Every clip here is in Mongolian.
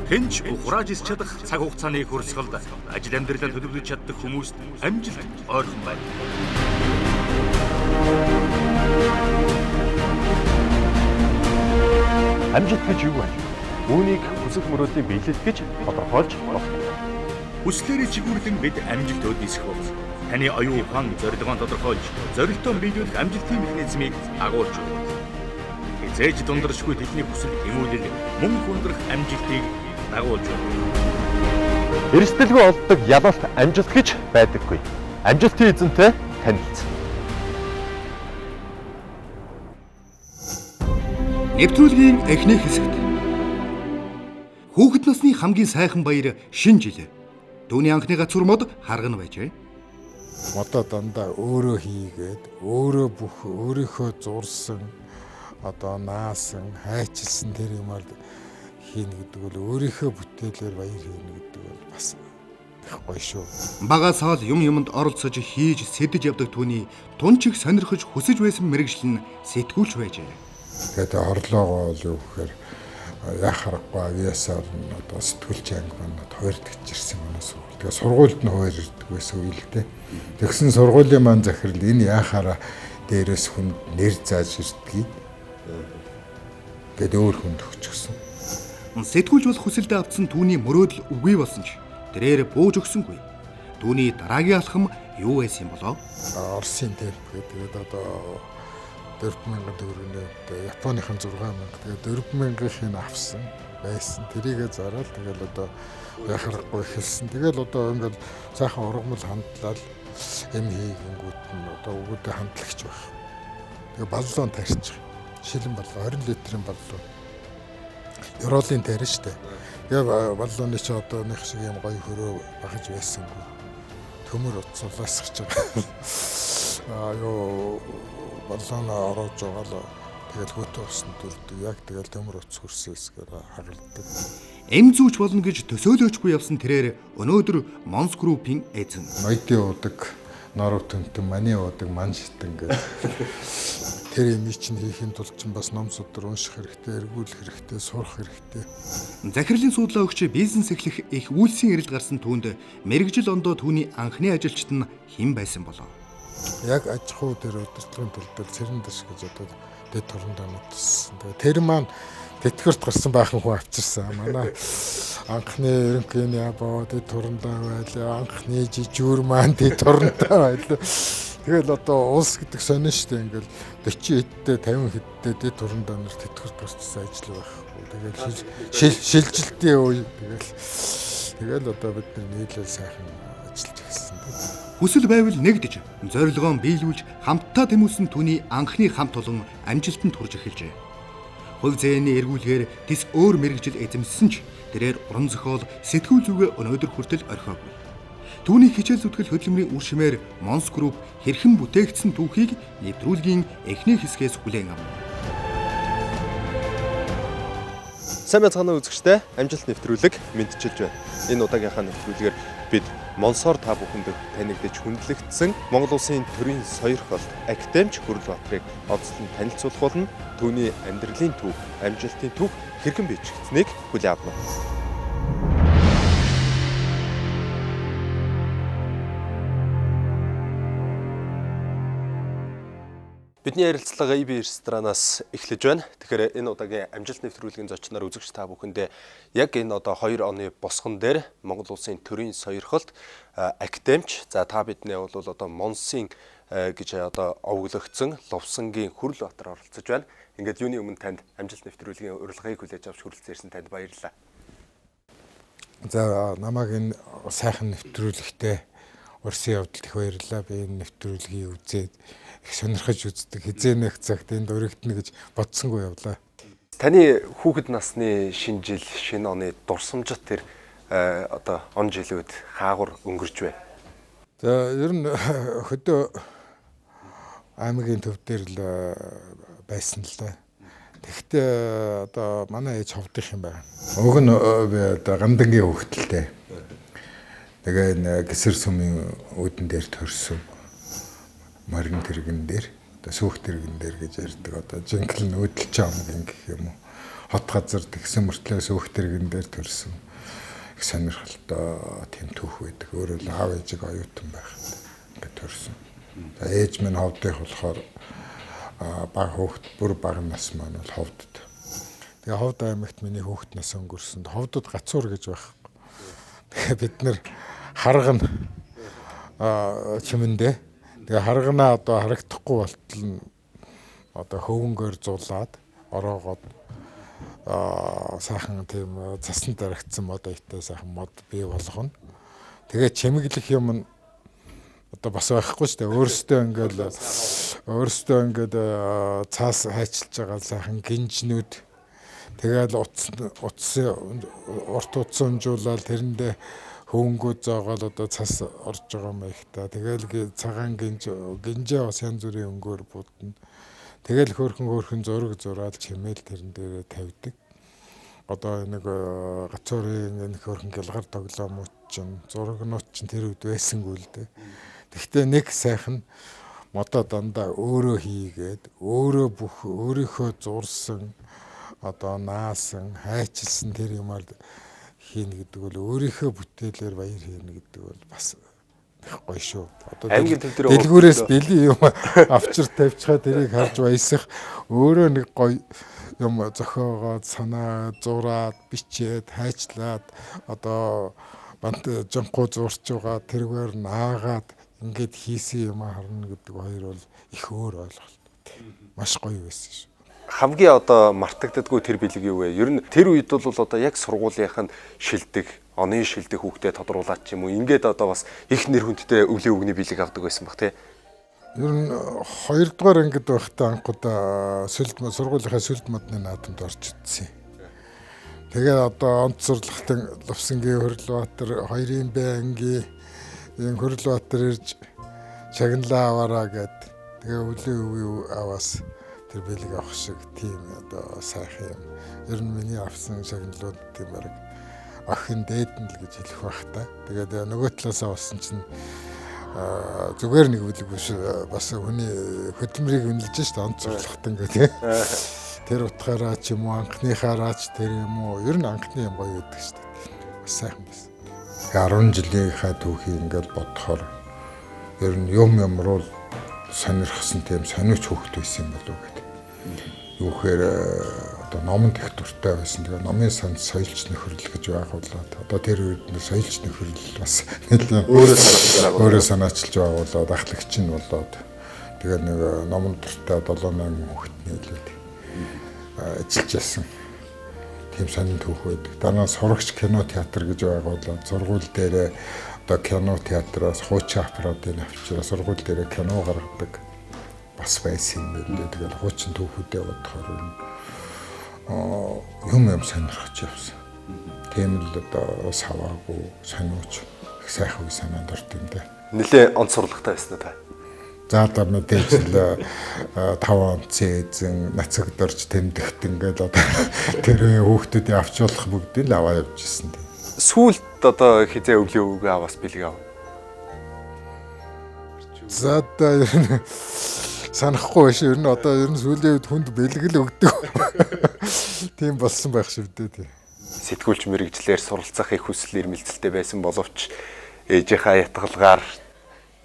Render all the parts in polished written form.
Хинч ухрааж ис чадах цаг хугацааны хүрсгэлд ажил амьдралаа төлөвлөж чаддаг хүмүүст амжилт ойрхон байна. Амжилт гэж юу вэ? Үүнийг хүсэл мөрөөдлийн биелэл гэж тодорхойлж болох. Хүслээрээ чигүүрлэн бид амжилтод нисэх бол таны оюун ухаан зорилгоо тодорхойлж, зорилтоо биелүүлэх амжилтын механизмыг агуулж байна. Хязгаарч дундаршгүй тэдний хүсэл эмүүлэл мөн хүндрэх амжилтыг дагуулж байна. Эрсдэлгүй олддог ялалт амжилт гэж байдаггүй. Амжилтын эзэнтэй танилцсан. Нэвтрүүлгийн эхний хэсэгт хүүхэд насны хамгийн сайхан баяр шинэ жил. Түүний анхны гацур мод харгана байжээ. Одоо дандаа өөрөө хийгээд, өөрөө бүх өөрийнхөө зурсан, одоо наасан, хайчилсан тэр юмар хийнэ гэдэг бол өөрийнхөө бүтээлээр баяр хийнэ гэдэг бол бас гоё шүү. Багасаал юмд оролцож хийж сэдэж явдаг түүний тун чиг сонирхож хүсэж байсан мэрэгжил нь сэтгүүлч байжээ. Тэгээд орлогоо бол юу гэхээр яхарахгүй авьяасаар одоо сэтгүүлч анги манад хуурдагч ирсэн манаас. Тэгээд сургуульд нь хуур ирдэг байсан үйл дээ. Тэгсэн сургуулийн маань захирал энэ яхаараа дээрээс хүн нэр зааж ирдгийг гээд өөр хүнд өгчихсөн. Сэтгүүлч болох хүсэлдээ автсан түүний мөрөөдөл үгүй болсон ч тэрээр бууж өгсөнгүй. Түүний дараагийн алхам юу байсан юм болоо? Оросын темп гэдэг одоо 40,000 төгрөгийн Японыхан 6,000 тэгээд 40,000-ыг авсан байсан. Тэрийгэ зараад тэгэл одоо яхахгүй хэлсэн. Тэгэл одоо ингээл цаахан ургамал хандлал эм хийгэнгүүт нь одоо өгөөдөө хандлагч байх. Тэгээ баллон тарьчих. Шилэн баллон 20 литрийн баллон. Евролын тарь штэ. Тэгээ баллоны чи одоо нэг шиг юм гоё хөрөө багаж байсангүй. Төмөр утсуулаас гэж байгаа. Ёо баллоноо оруулж байгаа л тэгэл хөтөө усан дүрдэг. Яг тэгэл төмөр утас хөрсөөс гэж хагалдаг. Эм зүүч болно гэж төсөөлөөчгүй явсан тэрээр өнөөдөр Монс группийн эзэн. Ноёдын удаг, нор төнтөн, маний удаг, ман шитэн гэдэг. Тэр юм чинь хийхин тулд чинь бас ном судар унших хэрэгтэй, эргүүлэх хэрэгтэй, сурах хэрэгтэй. Захирлын суудлаа өгч бизнес эхлэх их үйлсийн эрэлт гарсан түүнд мэрэгжил ондоо түүний анхны ажилчид нь хэн байсан болов? Яг аж ахуй тэр удирдлагын төлөвлөлт цэрэн дэш гэж одоо дэд торндоо нутсан. Тэгээ тэр маань тэтгэврт гарсан баахан хүн авчирсан. Манай анхны ерөнхийний ябаа дэд торндоо байлаа. Анхны жижүүр маань дэд торндоо байлаа. Тэгэл одоо улс гэдэг сонин штэ ингээл 40 хэдтэй 50 хэдтэй дэд торндоо нэр тэтгэврт гарчсан ажил байхгүй. Тэгэл шилжилтийн үе тэгэл одоо бид нийлэл сайхан ажиллаж эхэлсэн. Хүсэл байвал нэгдэж, зорилгоо биелүүлж хамтдаа тэмүүлсэн түүний анхны хамт олон амжилтанд хүрч эхэлжээ. Хувь зээний эргүүлгээр тис өөр мэрэгжил эзэмссэн ч тэрээр уран зохиол сэтгүүл зүгээ өнөөдөр хүртэл орхиогүй. Түүний хичээл зүтгэл хөдөлмөрийн үр шимээр Монс групп хэрхэн бүтээгдсэн түүхийг нэвтрүүлгийн эхний хэсгээс хүлээн авна. Сайн байцгаана үзэгчдээ, амжилт нэвтрүүлэг мэдчилж байна. Энэ удаагийнхаа нэвтрүүлгээр бид Монсоор та бүхэнд танигдж хүндлэгдсэн Монгол Улсын төрийн сойрхолт Академич Хүрлбаатарыг онцлон танилцуулах болно. Түүний амьдралын төв, амжилтын төв хэрхэн бичигдсэнийг хүлээн авна. Бидний ярилцлага EB ресторанаас эхлэж байна. Тэгэхээр энэ удаагийн амжилт нэвтрүүлгийн зочноор үзэгч та бүхэндээ яг энэ одоо 2 оны босгон дээр Монгол Улсын төрийн сойрхолт Академич за та бидний бол одоо Монсын гэж одоо овоглогдсон Лувсангийн Хүрлбаатар оролцож байна. Ингээд юуны өмнө танд амжилт нэвтрүүлгийн урилгыг хүлээж авч хүрэлцэн ирсэн танд баярлалаа. За намайг энэ сайхан нэвтрүүлэгтээ урьсан явдалд их баярлалаа. Би энэ нэвтрүүлгийг үзээд их сонирхож үздэг. Хизээнэх цагт энд өргөднө гэж бодсонгүй явлаа. Таны хүүхэд насны шинэ жил, шинэ оны дурсамжит тэр одоо он жилүүд хаагур өнгөрч бай. За ер нь хөдөө аймгийн төв дээр л байсан л да. Тэгэхдээ одоо манай ээж ховдох юм байна. Уг нь би одоо гандангийн хөвгтөлтэй. Тэгээ энэ гисэр сүмийн үүдэн дээр төрсөн. Марин тэрэгэн дээр, одоо сүүх тэрэгэн дээр гэж ярьдаг. Одоо жинхэнэ нүүдэлч ам гэх юм уу. хот газар тэгсэн мөртлөө сөөх тэрэгэн дээр төрсөн. Их сонирхолтой тийм түүх байдаг. Өөрөө л аав ээжиг оюутан байхад ингээд төрсөн. За ээж минь ховдох болохоор баг хүүхэд бүр бага нас маань бол ховдод. Тэгээ ховд аймагт миний хүүхэд нас өнгөрсөнд ховдод гацуур гэж байхгүй. Тэгээ бид нэр харгана чимэндээ. Тэгээ харганаа одоо харагдахгүй болтол нь одоо хөвөнгөөр зулаад ороогоод сайхан тийм цаснд дарагдсан мод аятай сайхан мод бий болгоно. Тэгээ чимэглэх юм нь одоо бас байхгүй шүү дээ. Өөрөөсөө ингээд цаас хайчилж байгаа сайхан гинжнүүд тэгээд урт утсан унжуулаад тэрэндээ хөвөнгөө зоогоод одоо цас орж байгаа юм их та. Тэгэл цагаан гинжээ бас янз бүрийн өнгөөр будна. Тэгэл хөөрхөн зураг зураад чимээл тэрэн дээрээ тавьдаг. Одоо нэг гацуурын энэ хөөрхөн гялгар тоглоомууд чинь зурагнууд чинь тэр үед байсангүй л дээ. Гэхдээ нэг сайхан модоо дандаа өөрөө хийгээд өөрийнхөө зурсан одоо наасан хайчилсан тэр юмар хийнэ гэдэг бол өөрийнхөө бүтээлээр баяр хийнэ гэдэг бол бас гоё шүү. Одоо дэлгүүрээс дэлийн юм авчир тавьчихаа тэрийг харж баясах өөрөө нэг гоё юм зохиогоод санаа зураад бичээд хайчлаад одоо бант жамхуу зурч байгаа тэргээр наагаад ингээд хийсэн юм харна гэдэг хоёр бол их өөр ойлголт. Маш гоё байсан шүү. Хамгийн одоо мартагддаггүй тэр бэлэг юу вэ? Ер нь тэр үед бол одоо яг сургуулийнх нь шилдэг, оны шилдэг хүүхдэд тодруулаад ч юм уу ингээд одоо бас их нэр хүндтэй өвлийн үгний бэлэг авдаг байсан баг тий. Ер нь 2 дугаар ангид байхдаа анхудаа сургуулийнхаа сүлд модны наадамд орж идсэн. Тэгээ одоо онцорлохтын Лувсангийн Хөрлбаатар 2-ын Б ангийн энэ Хөрлбаатар ирж шагналаа аваараа гэд тэгээ өвлийн үе аваас тэр бэлэг авах шиг тийм одоо сайхан юм. Ер нь миний авсан шагналууд тийм баг охин дээдэн л гэж хэлэх байх та. Тэгээд нөгөө талаасаа болсон чинь зүгээр нэг бэлэг биш бас хүний хөдөлмөрийг үнэлж штэ онцорлохтон гэдэг. Тэр утгаараа ч юм уу анхныхаараа ч тэр юм уу ер нь анхны юм гоё байдаг штэ. Бас сайхан байсан. 10 жилийнхаа түүхийг ингээд бодохоор ер нь юм руу сонирхсан тийм сониуч хөвгт байсан юм болов уу гэдэг. Юу гэхээр одоо номонд их дуртай байсан. Тэгээ номын санд соёлч нөхөрлөл гэж байгуулад одоо тэр үед соёлч нөхөрлөл бас нэлээд өөрөө санаачилж байгуулад ахлагч нь болоод тэгээ нэг номонд дуртай 7-8 хүүхэд нийлээд ажиллаж байсан. Тийм сонин түүх байдаг. Дараа нь сурагч кино театр гэж байгуулад сургууль дээр одоо кино театраас хуучин аппаратыг авчираа сургууль дээр кино гаргадаг бас байсан юм билээ. Тэгээд хуучин түүхүүдээ бодохоор юм сонирхож явсан. Тийм л одоо саваагүй сониуч их сайхан санаанд орд юм даа. Нилээ онцорлагтай байсан та. За одоо мэдээж л 5 онцын эзэн нацагдорж тэмдэгт ингээд одоо тэр хүүхдүүдийг авчуулах бүгдийг л аваа явж ирсэн тийм. Сүүлд одоо хизээ өвлийн үгээ аваас бэлэг ав. За одоо ер нь санахгүй биш. Ер нь одоо ер нь сүүлийн үед хүнд бэлэг л өгдөг. Тийм болсон байх шүү дээ. Сэтгүүлч мэрэгчлэр суралцах их хүсэл эрмэлзэлтэй байсан боловч ээжийнхаа ятгалгаар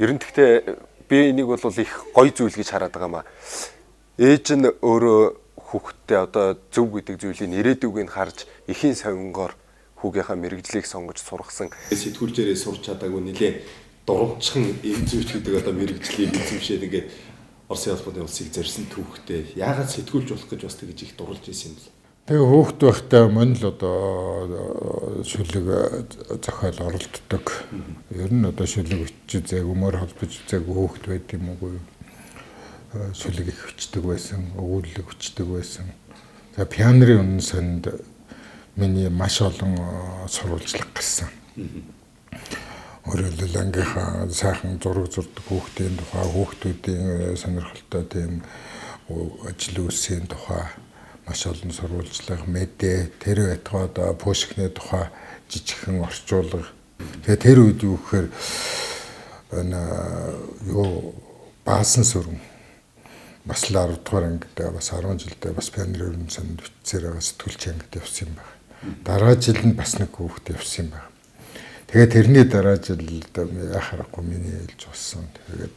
ер нь гэхдээ би энийг бол их гоё зүйл гэж хараад байгаа юм а. Ээж нь өөрөө хүүхдтэй одоо зөв гэдэг зүйлийг ирээдүгийг харж эхийн сонгоор хүүгийнхаа мэрэгжлийг сонгож сургасан. Сэтгүүлчээрээ сурч чадаагүй нэлээ дурамчхан эмзүүч гэдэг одоо мэрэгжлийг эзэмшээд ингээд Оросын улсын улсыг зорьсон түүхтэй. Яагаад сэтгүүлч болох гэж бас тэгж их дурлж ирсэн юм бэ? Тэгээ хүүхд байхдаа мөн л одоо шүлэг зохиол оролддог. Ер нь одоо шүлэг өчж зээг өмөр холбож зээг хүүхд байд юм уу? Шүлэг их өчдөг байсан, өгүүлэг өчдөг байсан. За пианерын үнэн сонд миний маш олон сурвалжлага гарсан. Өөрөлдөл ангийнхаа сайхан зураг зурдаг хүүхдийн тухай, хүүхдүүдийн сонирхолтой тийм ажил үйлсийн тухай маш олон сурвалжлага, мэдээ, тэр байтугай одоо Пушкины тухай жижигхэн орчуулга. Тэгээ тэр үед юу гэхээр юу баасан сүрэн бас л 10 дугаар ангидаа бас 10 жилдээ бас пионер өрн санд бичсээр байгаа сэтгүүлч ангид явсан юм байна. Дараа жил нь бас нэг хүүхэд явсан юм байна. Тэгээд тэрний дараа жил яхахгүй миний ээлж болсон. Тэгээд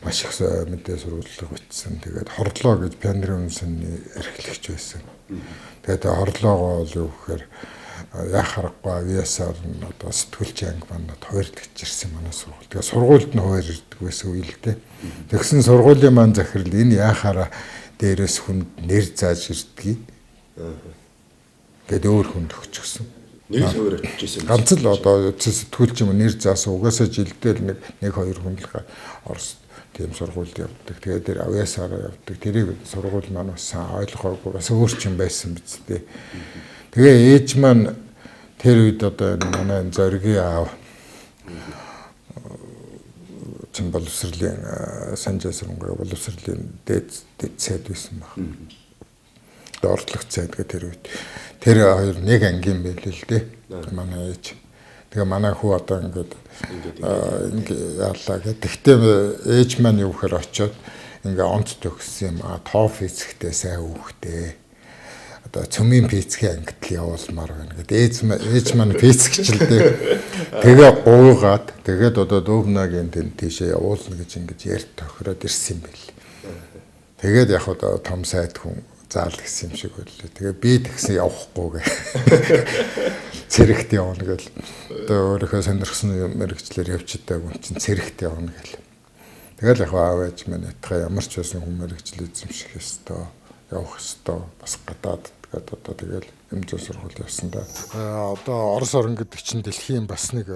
маш их мэдээ сурвалжлага бичсэн. Тэгээд хорлоо гэж пионер өрн санны эрхлэгч байсан. Тэгээд хорлоогоо бол юу гэхээр яхахгүй авиасаар нь одоо сэтгүүлч анги манад хувирдагч ирсэн манай сургууль. Тэгээ сургуульд нь хувирдаг байсан үйл дээ. Тэгсэн сургуулийн маань захирал энэ яхаараа дээрээс хүнд нэр зааж ирдгийг. Гэт өөр хүнд өгчихсөн. Нэг л хувирдчихсэн. Ганц л одоо сэтгүүлч юм нэр заасан угаасаа жилдээ нэг хоёр хүн л Орос тийм сургуульд явдаг. Тэгээ дээр авиасаар явдаг. Тэрийг сургууль маань бас ойлгоогүй бас өөр ч юм байсан биз дээ. Тэгээ ээж маань тэр үед одоо манай зоригийн аав чин боловсролын санжаасрынгаа боловсролын дээд сайд байсан баг. Дордлох сайд гэх тэр үед. Тэр хоёр нэг ангийн байл л дээ. Манай ээж. Тэгээ манай хүү одоо ингээд яалаа гэх. Тэгтээ ээж маань юу гэхээр очиод ингээ онц төгссөн юм. Тоо физиктэй сайн хүүхдээ. Одоо цөмийн физикийн ангид л явуулмаар байна гэдэг. Ээж маань физикч л дээ. Тэгээ гуугаад тэгээд одоо дүүмнагийн тэнд тийшээ явуулна гэж ингэж ярьж тохироод ирсэн юм байл. Тэгээд яг одоо том сайд хүн заал гэсэн юм шиг байлээ. Тэгээ би тэгсэн явахгүй гэ. Цэрэгт явна гэл. Одоо өөрийнхөө сонирхсон мэрэгчлэр явчихдаг хүн чинь цэрэгт явна гэл. Тэгэл яг аав ээж маань ятгаа ямар ч байсан хүн мэрэгчлээ эзэмших ёстой. Явах ёстой. Бас гадаад одоо тэгэл эмзэн сургууль явсан да. Одоо Орос орн гэдэг чинь дэлхийн бас нэг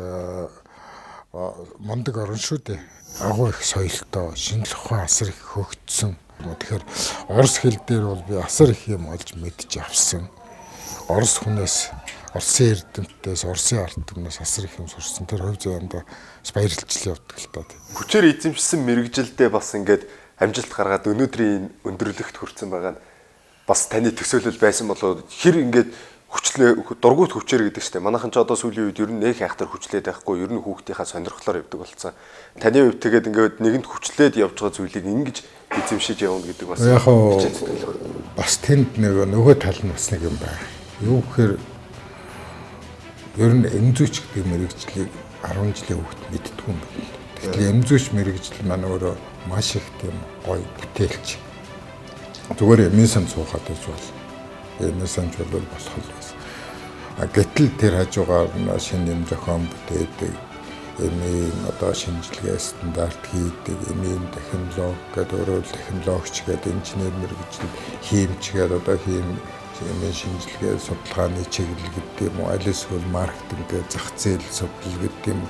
мондөг орн шүү дээ. Агуу их соёлтой, шинжлэх ухаан асар их хөгжсөн. Тэгэхээр орос хэл дээр бол би асар их юм олж мэдж авсан. Орос хүнээс, Оросын эрдэмтдээс, Оросын ард түмнээс асар их юм сурсан. Тэр хувь заяанда бас баярлж явдаг л та. Хүчээр эзэмшсэн мэрэгжилдээ бас ингээд амжилт гаргаад өнөөдрийн өндөрлөгт хүрсэн байгаа нь бас таны төсөөлөл байсан болоо хэр ингээд хүчлээ дургуут хүчээр гэдэг чинь манайхан ч одоо сүүлийн үед ер нь нэг хайхтар хүчлээд байхгүй ер нь хүүхдийнхаа сонирхлоор явдаг болсон. Таны хувьд тэгээд ингээд нэгэнд хүчлээд явж байгаа зүйлийг ингэж эзэмшиж явна гэдэг бас яг бас тэнд нөгөө тал нь бас нэг юм байна. Юу гэхээр ер нь эмзүүч гэдэг мэрэгжлийг 10 жилийн хүүхд мэддэг юм байна. Тэгэхээр эмзүүч мэрэгжил маань өөрөө маш их тийм гоё бүтээлч. Зүгээр эмийн сан суухад гэж бол эмийн санч бол болох л байсан. Гэтэл тэр хажуугаар шинэ юм зохион бүтээдэг эмийн одоо шинжилгээ стандарт хийдэг эмийн технологи гэдэг өөрөөр технологич гэдэг инженер мэргэжил хиймч гэдэг одоо эмийн шинжилгээ судалгааны чиглэл гэдэг юм уу аль эсвэл маркетинг гэдэг зах зээл судлал гэдэг юм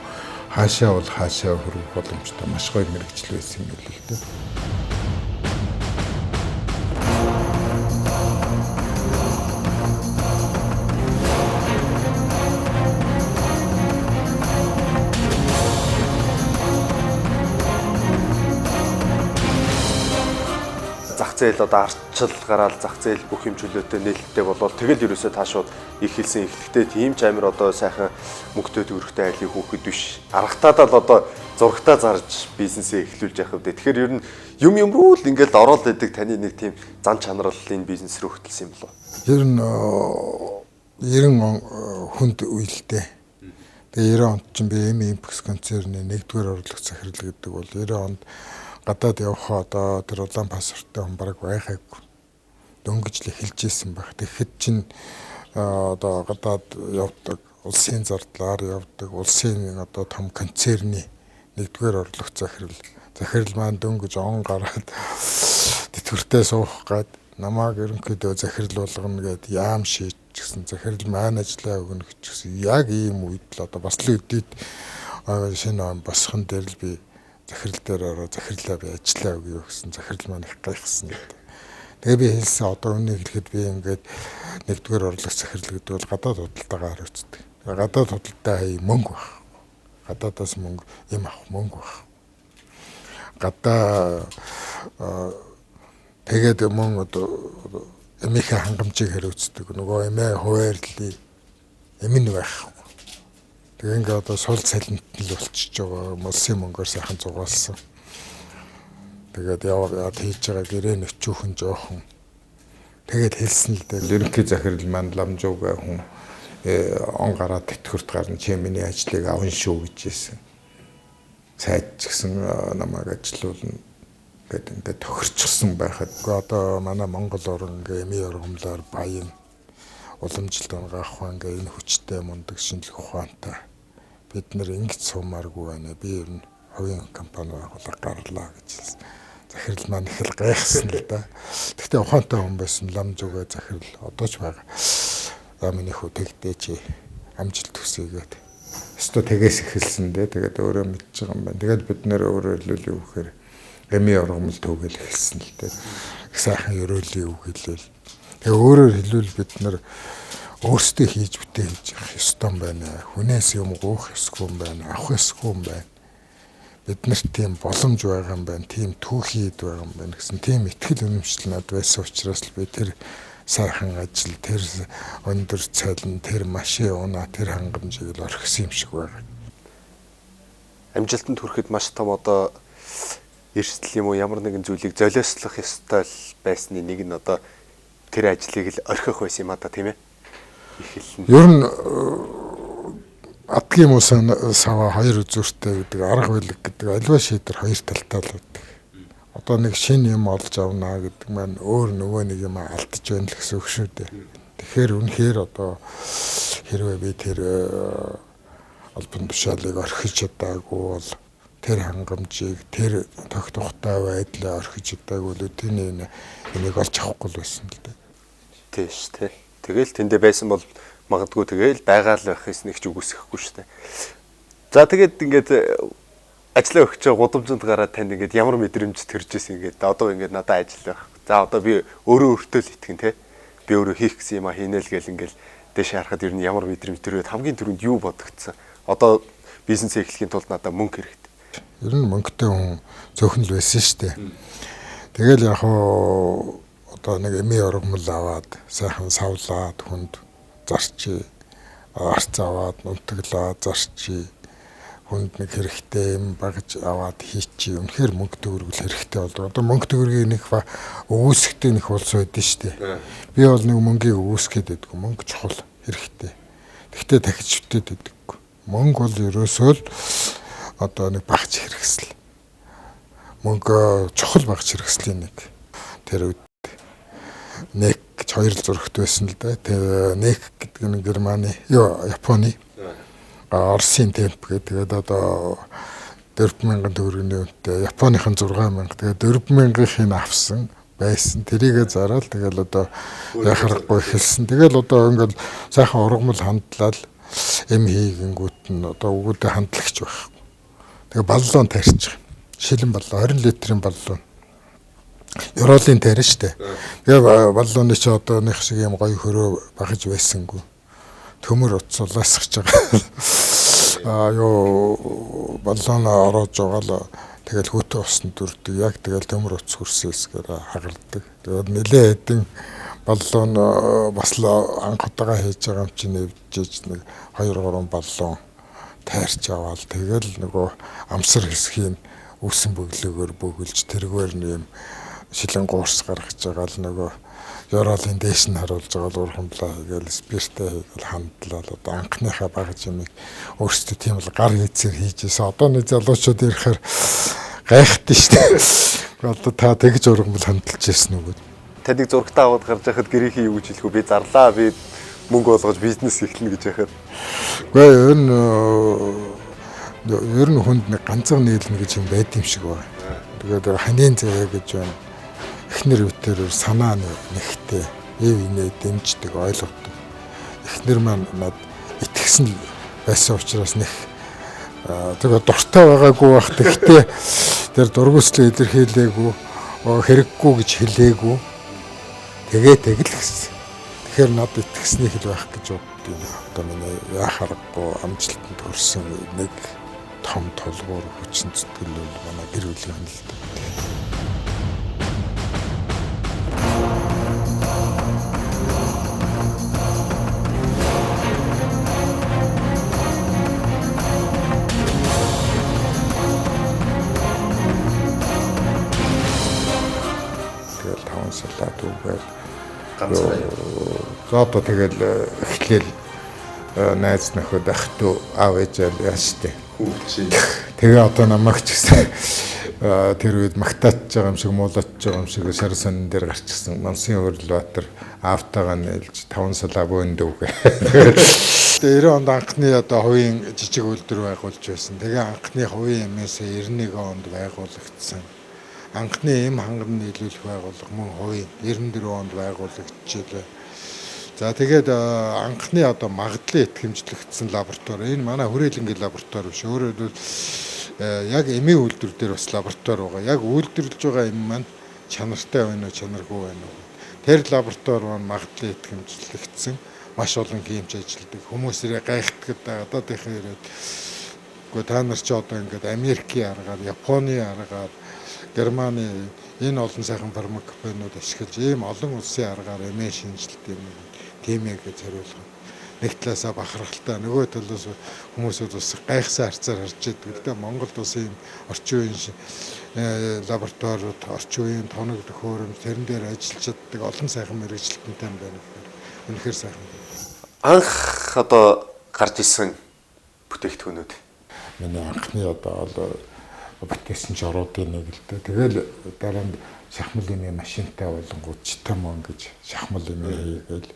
хаашаа бол хаашаа хүрэх боломжтой маш гоё мэргэжил байсан юм л дээ. зээл одоо арчил гараал зах зээл бүх юм чөлөөтэй нээлттэй болоод тэгэл ерөөсөө таашууд их хэлсэн ихтэй тийм ч амир одоо сайхан мөнгөтэй төгрөгтэй айлын хүүхэд биш. Аргатаадаа л одоо зургатаа зарж бизнесээ эхлүүлж явах вэ. Тэгэхээр ер нь юм руу л ингээл ороод байдаг таны нэг тийм зан чанарал энэ бизнес рүү хөтлсөн юм болов. Ер нь 90 хүнд үйлдэ. Тэгээ 90 онд чинь би Импекс концерны 1-р орлогч захирал гэдэг бол 90 онд гадаад явхаа одоо тэр улаан паспорттой хүн бараг байхаагүй. Дөнгөж л эхэлж ийсэн баг. Тэгэхэд чинь одоо гадаад явдаг, улсын зардлаар явдаг, улсын одоо том концерны 1-р орлогч захирал маань дөнгөж он гараад тэтгэвртэй суух гад намааг ерөнхийдөө захирал болгоно гэд яам шийдэж гисэн захирал маань ажиллаа өгнө гэжсэн. Яг ийм үед л одоо бас л үдээд шинэ он босхон дээр л би захирал дээр ороо захирлаа би ажиллаа өгье гэсэн захирал маань их гайхсан гэдэг. Тэгээ би хэлсэн одоо үнийг хэлэхэд би ингээд 1-р орлогч захирал гэдэг бол гадаад худалдаагаар хариуцдаг. Гадаад худалдаа хай мөнгө баг. Гадаадаас мөнгө юм авах мөнгө баг. Гадаа тэгээд мөн одоо эмийнхээ хангамжийг хариуцдаг. Нөгөө эмээ хуваарлыг эмэн байх. Тэгээ ингээд одоо сул цалинт л болчихж байгаа. Улсын мөнгөөр сайхан зугаалсан. Тэгээд яваад хийж байгаа гэрээ нөчүүхэн жоохон тэгээд хэлсэн л дээ. Ерөнхий захирал маань Ламжууга хүн он гараад тэтгэврт гарна чи миний ажлыг авна шүү гэж хэлсэн. Сайд ч гэсэн намайг ажилуулна гэдэг ингээд тохирчихсан байхад одоо манай Монгол орн ингээ эми ургамлаар баян уламжлалт ангаах ухаан ингээ энэ хүчтэй мундаг шинжлэх ухаантай бид нэр ингэж суумааргүй байна. Би ер нь хувийн компани байгуулах гарлаа гэж хэлсэн. Захирал маань их л гайхсан л да. Гэхдээ ухаантай хүн байсан Ламжууга захирал одоо ч байгаа. Миний хүү тэгдэж амжилт хүсьгээд өстө тэгээс эхэлсэн дээ. Тэгээд өөрөө мэдж байгаа юм байна. Тэгээд бид нэр өөрөө хэлвэл юу гэхээр эми ургамал төгөл эхэлсэн л дээ. Их сайхан ерөөлийн үг хэлээл. Тэгээ өөрөөр хэлвэл бид нар өөрсдөө хийж бүтээж явах ёстой юм байна. Хүнээс юм гуух ёсгүй юм байна. Авах ёсгүй юм байна. Биднэрт тийм боломж байгаа юм байна. Тийм түүхийд байгаа юм байна гэсэн тийм ихтгэл үнэмшил над байсан учраас л би тэр сайхан ажил, тэр өндөр цалин, тэр машин унаа, тэр хангамжийг л орхисон юм шиг байна. Амжилтанд хүрэхэд маш том одоо эрсдэл юм уу ямар нэгэн зүйлийг золиослох ёстой байсны нэг нь одоо тэр ажлыг л орхих байсан юм а да тийм ээ. Ер нь адгийн муу сава хоёр үзүүртэй гэдэг арга билэг гэдэг альва шийдэр хоёр талтай л байдаг. Одоо нэг шин юм олж авнаа гэдэг маань өөр нөгөө нэг юм алдаж байна л гэсэн үг шүү дээ. Тэгэхээр үнэхээр одоо хэрвээ би тэр албан тушаалыг орхиж чадаагүй бол тэр хангамжийг тэр тогтвортой байдлаа орхиж чадаагүй л өдөрний энийг олж авахгүй л байсан л дээ. Тийш тий. Тэгэл тэндээ байсан бол магадгүй тэгэл байгаа л байх юм нэг ч үгүйсэхгүй шүү дээ. За тэгээд ингээд ажлаа өгч байгаа гудамжинд гараад танд ингээд ямар мэдрэмж төрж ирсэн ингээд одоо ингээд надад ажил байх. За одоо би өөрөө өөртөө л итгэн те. Би өөрөө хийх гэсэн юм а хийнэ л гэл ингээд дэш харахад ер нь ямар мэдрэмж төрөөд хамгийн түрүүнд юу бодогдсон. Одоо бизнес эхлэхийн тулд надад мөнгө хэрэгтэй. Ер нь мөнгөтэй хүн зөвхөн л байсан шүү дээ. Тэгэл яг одоо нэг эми ургамал аваад сайхан савлаад хүнд зарчий, арц аваад нунтаглаа зарчий, хүнд нэг хэрэгтэй юм багж аваад хийчий. Үнэхээр мөнгө төгрөгөл хэрэгтэй болдог. Одоо мөнгө төгрөгийг нэг өгөөсгтэй нэг улс байдсан шүү дээ. Би бол нэг мөнгийг өгөөсгöd байдгүй. Мөнгө чухал хэрэгтэй. Тэгтээ дахиж шүтээд байдаггүй. Мөнгө бол ерөөсөө л одоо нэг багц хэрэгсэл. Мөнгө чухал багц хэрэгслийн нэг тэр нэг хоёр зурагт байсан л да. Тэгээ нэг гэдэг нь Германы, Японы, Оросын темп гэдэг. Тэгээд одоо 4,000 төгрөгийн үнэтэй Японыхан 6,000. Тэгээд 4,000-ыг авсан байсан. Тэрийгэ зараад тэгэл одоо яхахгүй хэлсэн. Тэгэл одоо ингээл сайхан ургамал хандлал эм хийгэнгүүт нь одоо өгөөдөө хандлагч байхгүй. Тэгээ баллон тарьчих. Шилэн баллон 20 литрийн баллон. Ёроолын тарь штэ. Тэгээ баллооны чи одоо нэг шиг юм гоё хөрөө багаж байсангүй. Төмөр уцуулаасгаж байгаа. Баллон ороож байгаа л тэгэл хөтөө усны дүрдэг. Яг тэгэл төмөр уц хөрсөөсгээр хагардаг. Тэгээд нэлээ хэдин баллон бас л анх удаага хийж байгаа юм чинь нэвжиж нэг 2-3 баллон тайрч аваад тэгэл нөгөө амсар хэсгийг үүсэн бөглөөгөр бөглөж тэргээр нэм шилэн гуурс гаргаж байгаа л нөгөө ёроолын дээш нь харуулж байгаа л урхамлаа хийгээл спиртээ хийгээл хандлал одоо анхныхаа багаж юмыг өөрсдөө тийм л гар хийцээр хийжсэн. Одоо нэг залуучууд ирэхээр гайхдаг шүү дээ. Одоо та тэгж ургамал хандалж ирсэн үгүй. Таныг зургтаа аваад гарч яхад гэрийнхээ юу гэж хэлэх вэ? Би зарлаа. Би мөнгө олгож бизнес эхлэнэ гэж яхад. Гэхдээ ер нь хүнд нэг ганцхан нийлнэ гэж юм байд юм шиг байна. Тэгээд ханийн зэвэ гэж байна. Эхнэр өвтөр санаа нэгтэй эв инээ дэмждэг ойлгодог. Эхнэр маань над итгэсэн байсан учраас нэг тэгээд дуртай байгаагүй бах. Тэгтээ тэр дургүйслээ илэрхийлээгүй, хэрэггүй гэж хэлээгүй. Тэгээ л гэсэн. Тэгэхээр над итгэснийг хэл байх гэж боддог. Одоо миний яхахгүй амжилтанд хүрсэн нэг том толгуур хүчин зүтгэл бол манай гэр бүлийн л дээ. За одоо тэгэл эхлээл найз нөхөд ах トゥ аав ээжээ яаштай. Тэгээ одоо намайг ч гэсэн тэр үед магтааж байгаа юм шиг муулаач байгаа юм шиг шар сонин дээр гарчихсан. Монсын Өрлбаатар аавтайгаа нээлж 5 сала бөөндөв гэ. Тэгээ 90 онд анхны одоо хувийн жижиг үйлдвэр байгуулж байсан. Тэгээ анхны хувийн эмээс 91 онд байгуулагдсан. Анхны эм ханган нийлүүлэх байгууллага мөн хувийн 94 онд байгуулагдчихлаа. За тэгээд анхны одоо магадлалын итгэмжлэгдсэн лаборатори энэ манай хүрээлэнгийн лаборатори биш. Өөрөөр хэлбэл яг эмийн үйлдвэр дээр бас лаборатори байгаа. Яг үйлдвэрлэж байгаа эм маань чанартай байна уу, чанаргүй байна уу. Тэр лаборатори маань магадлалын итгэмжлэгдсэн маш олон хиймж ажилладаг. Хүмүүсээ гайхдаг одоодынхаа ирээд үгүй та нар ч одоо ингээд Америкийн аргаар, Японы аргаар, Германы энэ олон сайхан фармакопенууд ашиглаж ийм олон улсын аргаар эмээ шинжилт юм тиймээ гэж хариулна. Нэг талаасаа бахархалтай, нөгөө талаас хүмүүсүүд бас гайхсан харцаар харж байдаг л да. Монголд бас ийм орчин үеийн лабораториуд, орчин үеийн тоног төхөөрөмж тэрэн дээр ажиллаж чаддаг олон сайхан мэргэжилтэнтэй байна. Үнэхээр сайхан. Анх одоо гарч ирсэн бүтээгдэхүүнүүд. Миний анхны одоо бүтээсэн жоруудын нэг л дээ. Тэгэл дараа нь шахмал эмээ машинтай болонгууд читамон гэж шахмал эмээ хийгээл.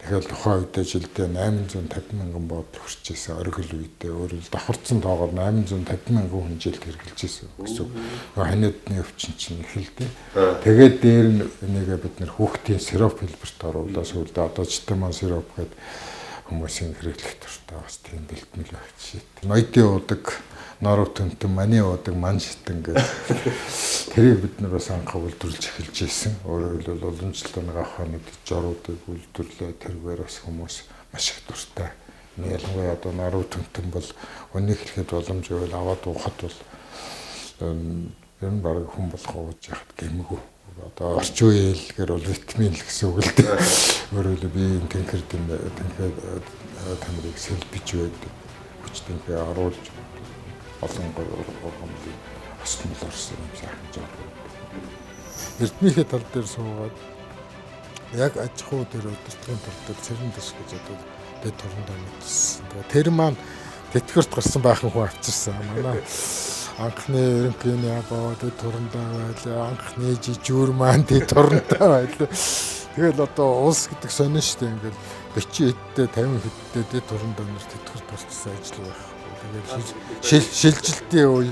Тэгэхээр тухайн үед жилдээ 850 мянган бодол хүрчээсэн оргил үедээ өөрөөр давхарцсан тоогоор 850 мянган хүн жилд хэрэгжилж ирсэн гэсэн. Ханиадны өвчин чинь эхэлдэ. Тэгээд дээр нь энийгээ бид нэр хүүхдийн сироп хэлбэрт оруулаад сүүлдээ одоо читамон сироп гэдэг хүмүүсийн хэрэглэх туртай бас тийм бэлтгэл байх жишээ. Ноёдын удаг, норов төнтөн, маний удаг, ман шитэн гэдэг тэрийг бид нар бас анх үйлдвэрлэж эхэлж ирсэн. Өөрөөр хэлбэл уламжлалт авахнууд жоруудыг үйлдвэрлээ тэргээр бас хүмүүс маш их дуртай. Ялангуяа одоо норов төнтөн бол өнийг хэлэхэд боломж байвал аваад уухад бол энэ баг хүн болох ууж яхад гэмгүй. Одоо орчин үеийн хэлгээр бол витамин л гэсэн үг л дээ. Өөрөөр хэлбэл биеийн тэнхэр тамирыг сэлбэж байдаг. Хүч тэнхээ оруулж олон гормоныг осмол орсон юм сайхан жоо. Эрдмийнхээ тал дээр суугаад яг аж ахуй дээр өдөртгийн тал дээр цэрэн дэс гэж одоо дэд турандаа мэдсэн. Тэр маань тэтгэврт гарсан байхын хүн авчирсан. Манай анхны ерөнхийний ягоо дэд турандаа байлаа. Анхны жижүүр маань дэд турандаа байлаа. Тэгэл одоо улс гэдэг сонин штэ ингээл 40 хэдтэй 50 хэдтэй дэд турандаа нэр тэтгэврт гарсан ажил байх. Тэгээд шилжилтийн үе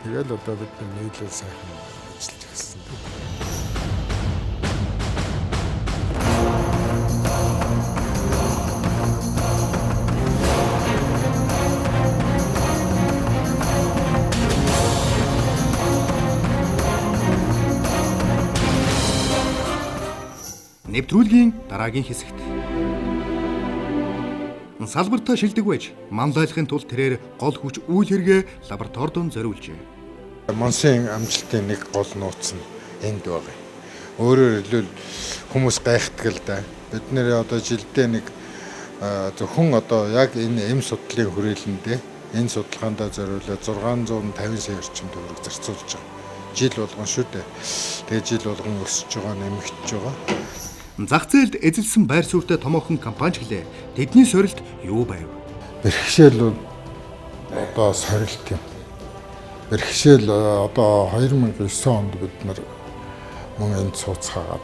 тэгэл одоо бид нийлээ сайхан ажиллаж гисэн. Нэвтрүүлгийн дараагийн хэсэгт салбартаа шилдэг байж манлайлахын тулд тэрээр гол хүч үйл хэрэгэ лабораторид зориулжээ. Монсын амжилтын нэг гол нууц нь энд байгаа. Өөрөөр хэлбэл хүмүүс гайхдаг л да. Бид нэр одоо жилдээ нэг зөвхөн одоо яг энэ эм судлалын хүрээлэндээ энэ судалгаандаа зориулаад 650 сая орчим төгрөг зарцуулж байгаа. Жил болгон шүү дээ. Тэгээ жил болгон өсөж байгаа, нэмэгдэж байгаа. Зах зээлд эзэлсэн байр суурьтай томоохон компани ч гэлээ тэдний сорилт юу байв? Бэрхшээл одоо сорилт юм. Бэрхшээл одоо 2009 онд бид нар мөн энд сууцхаагаад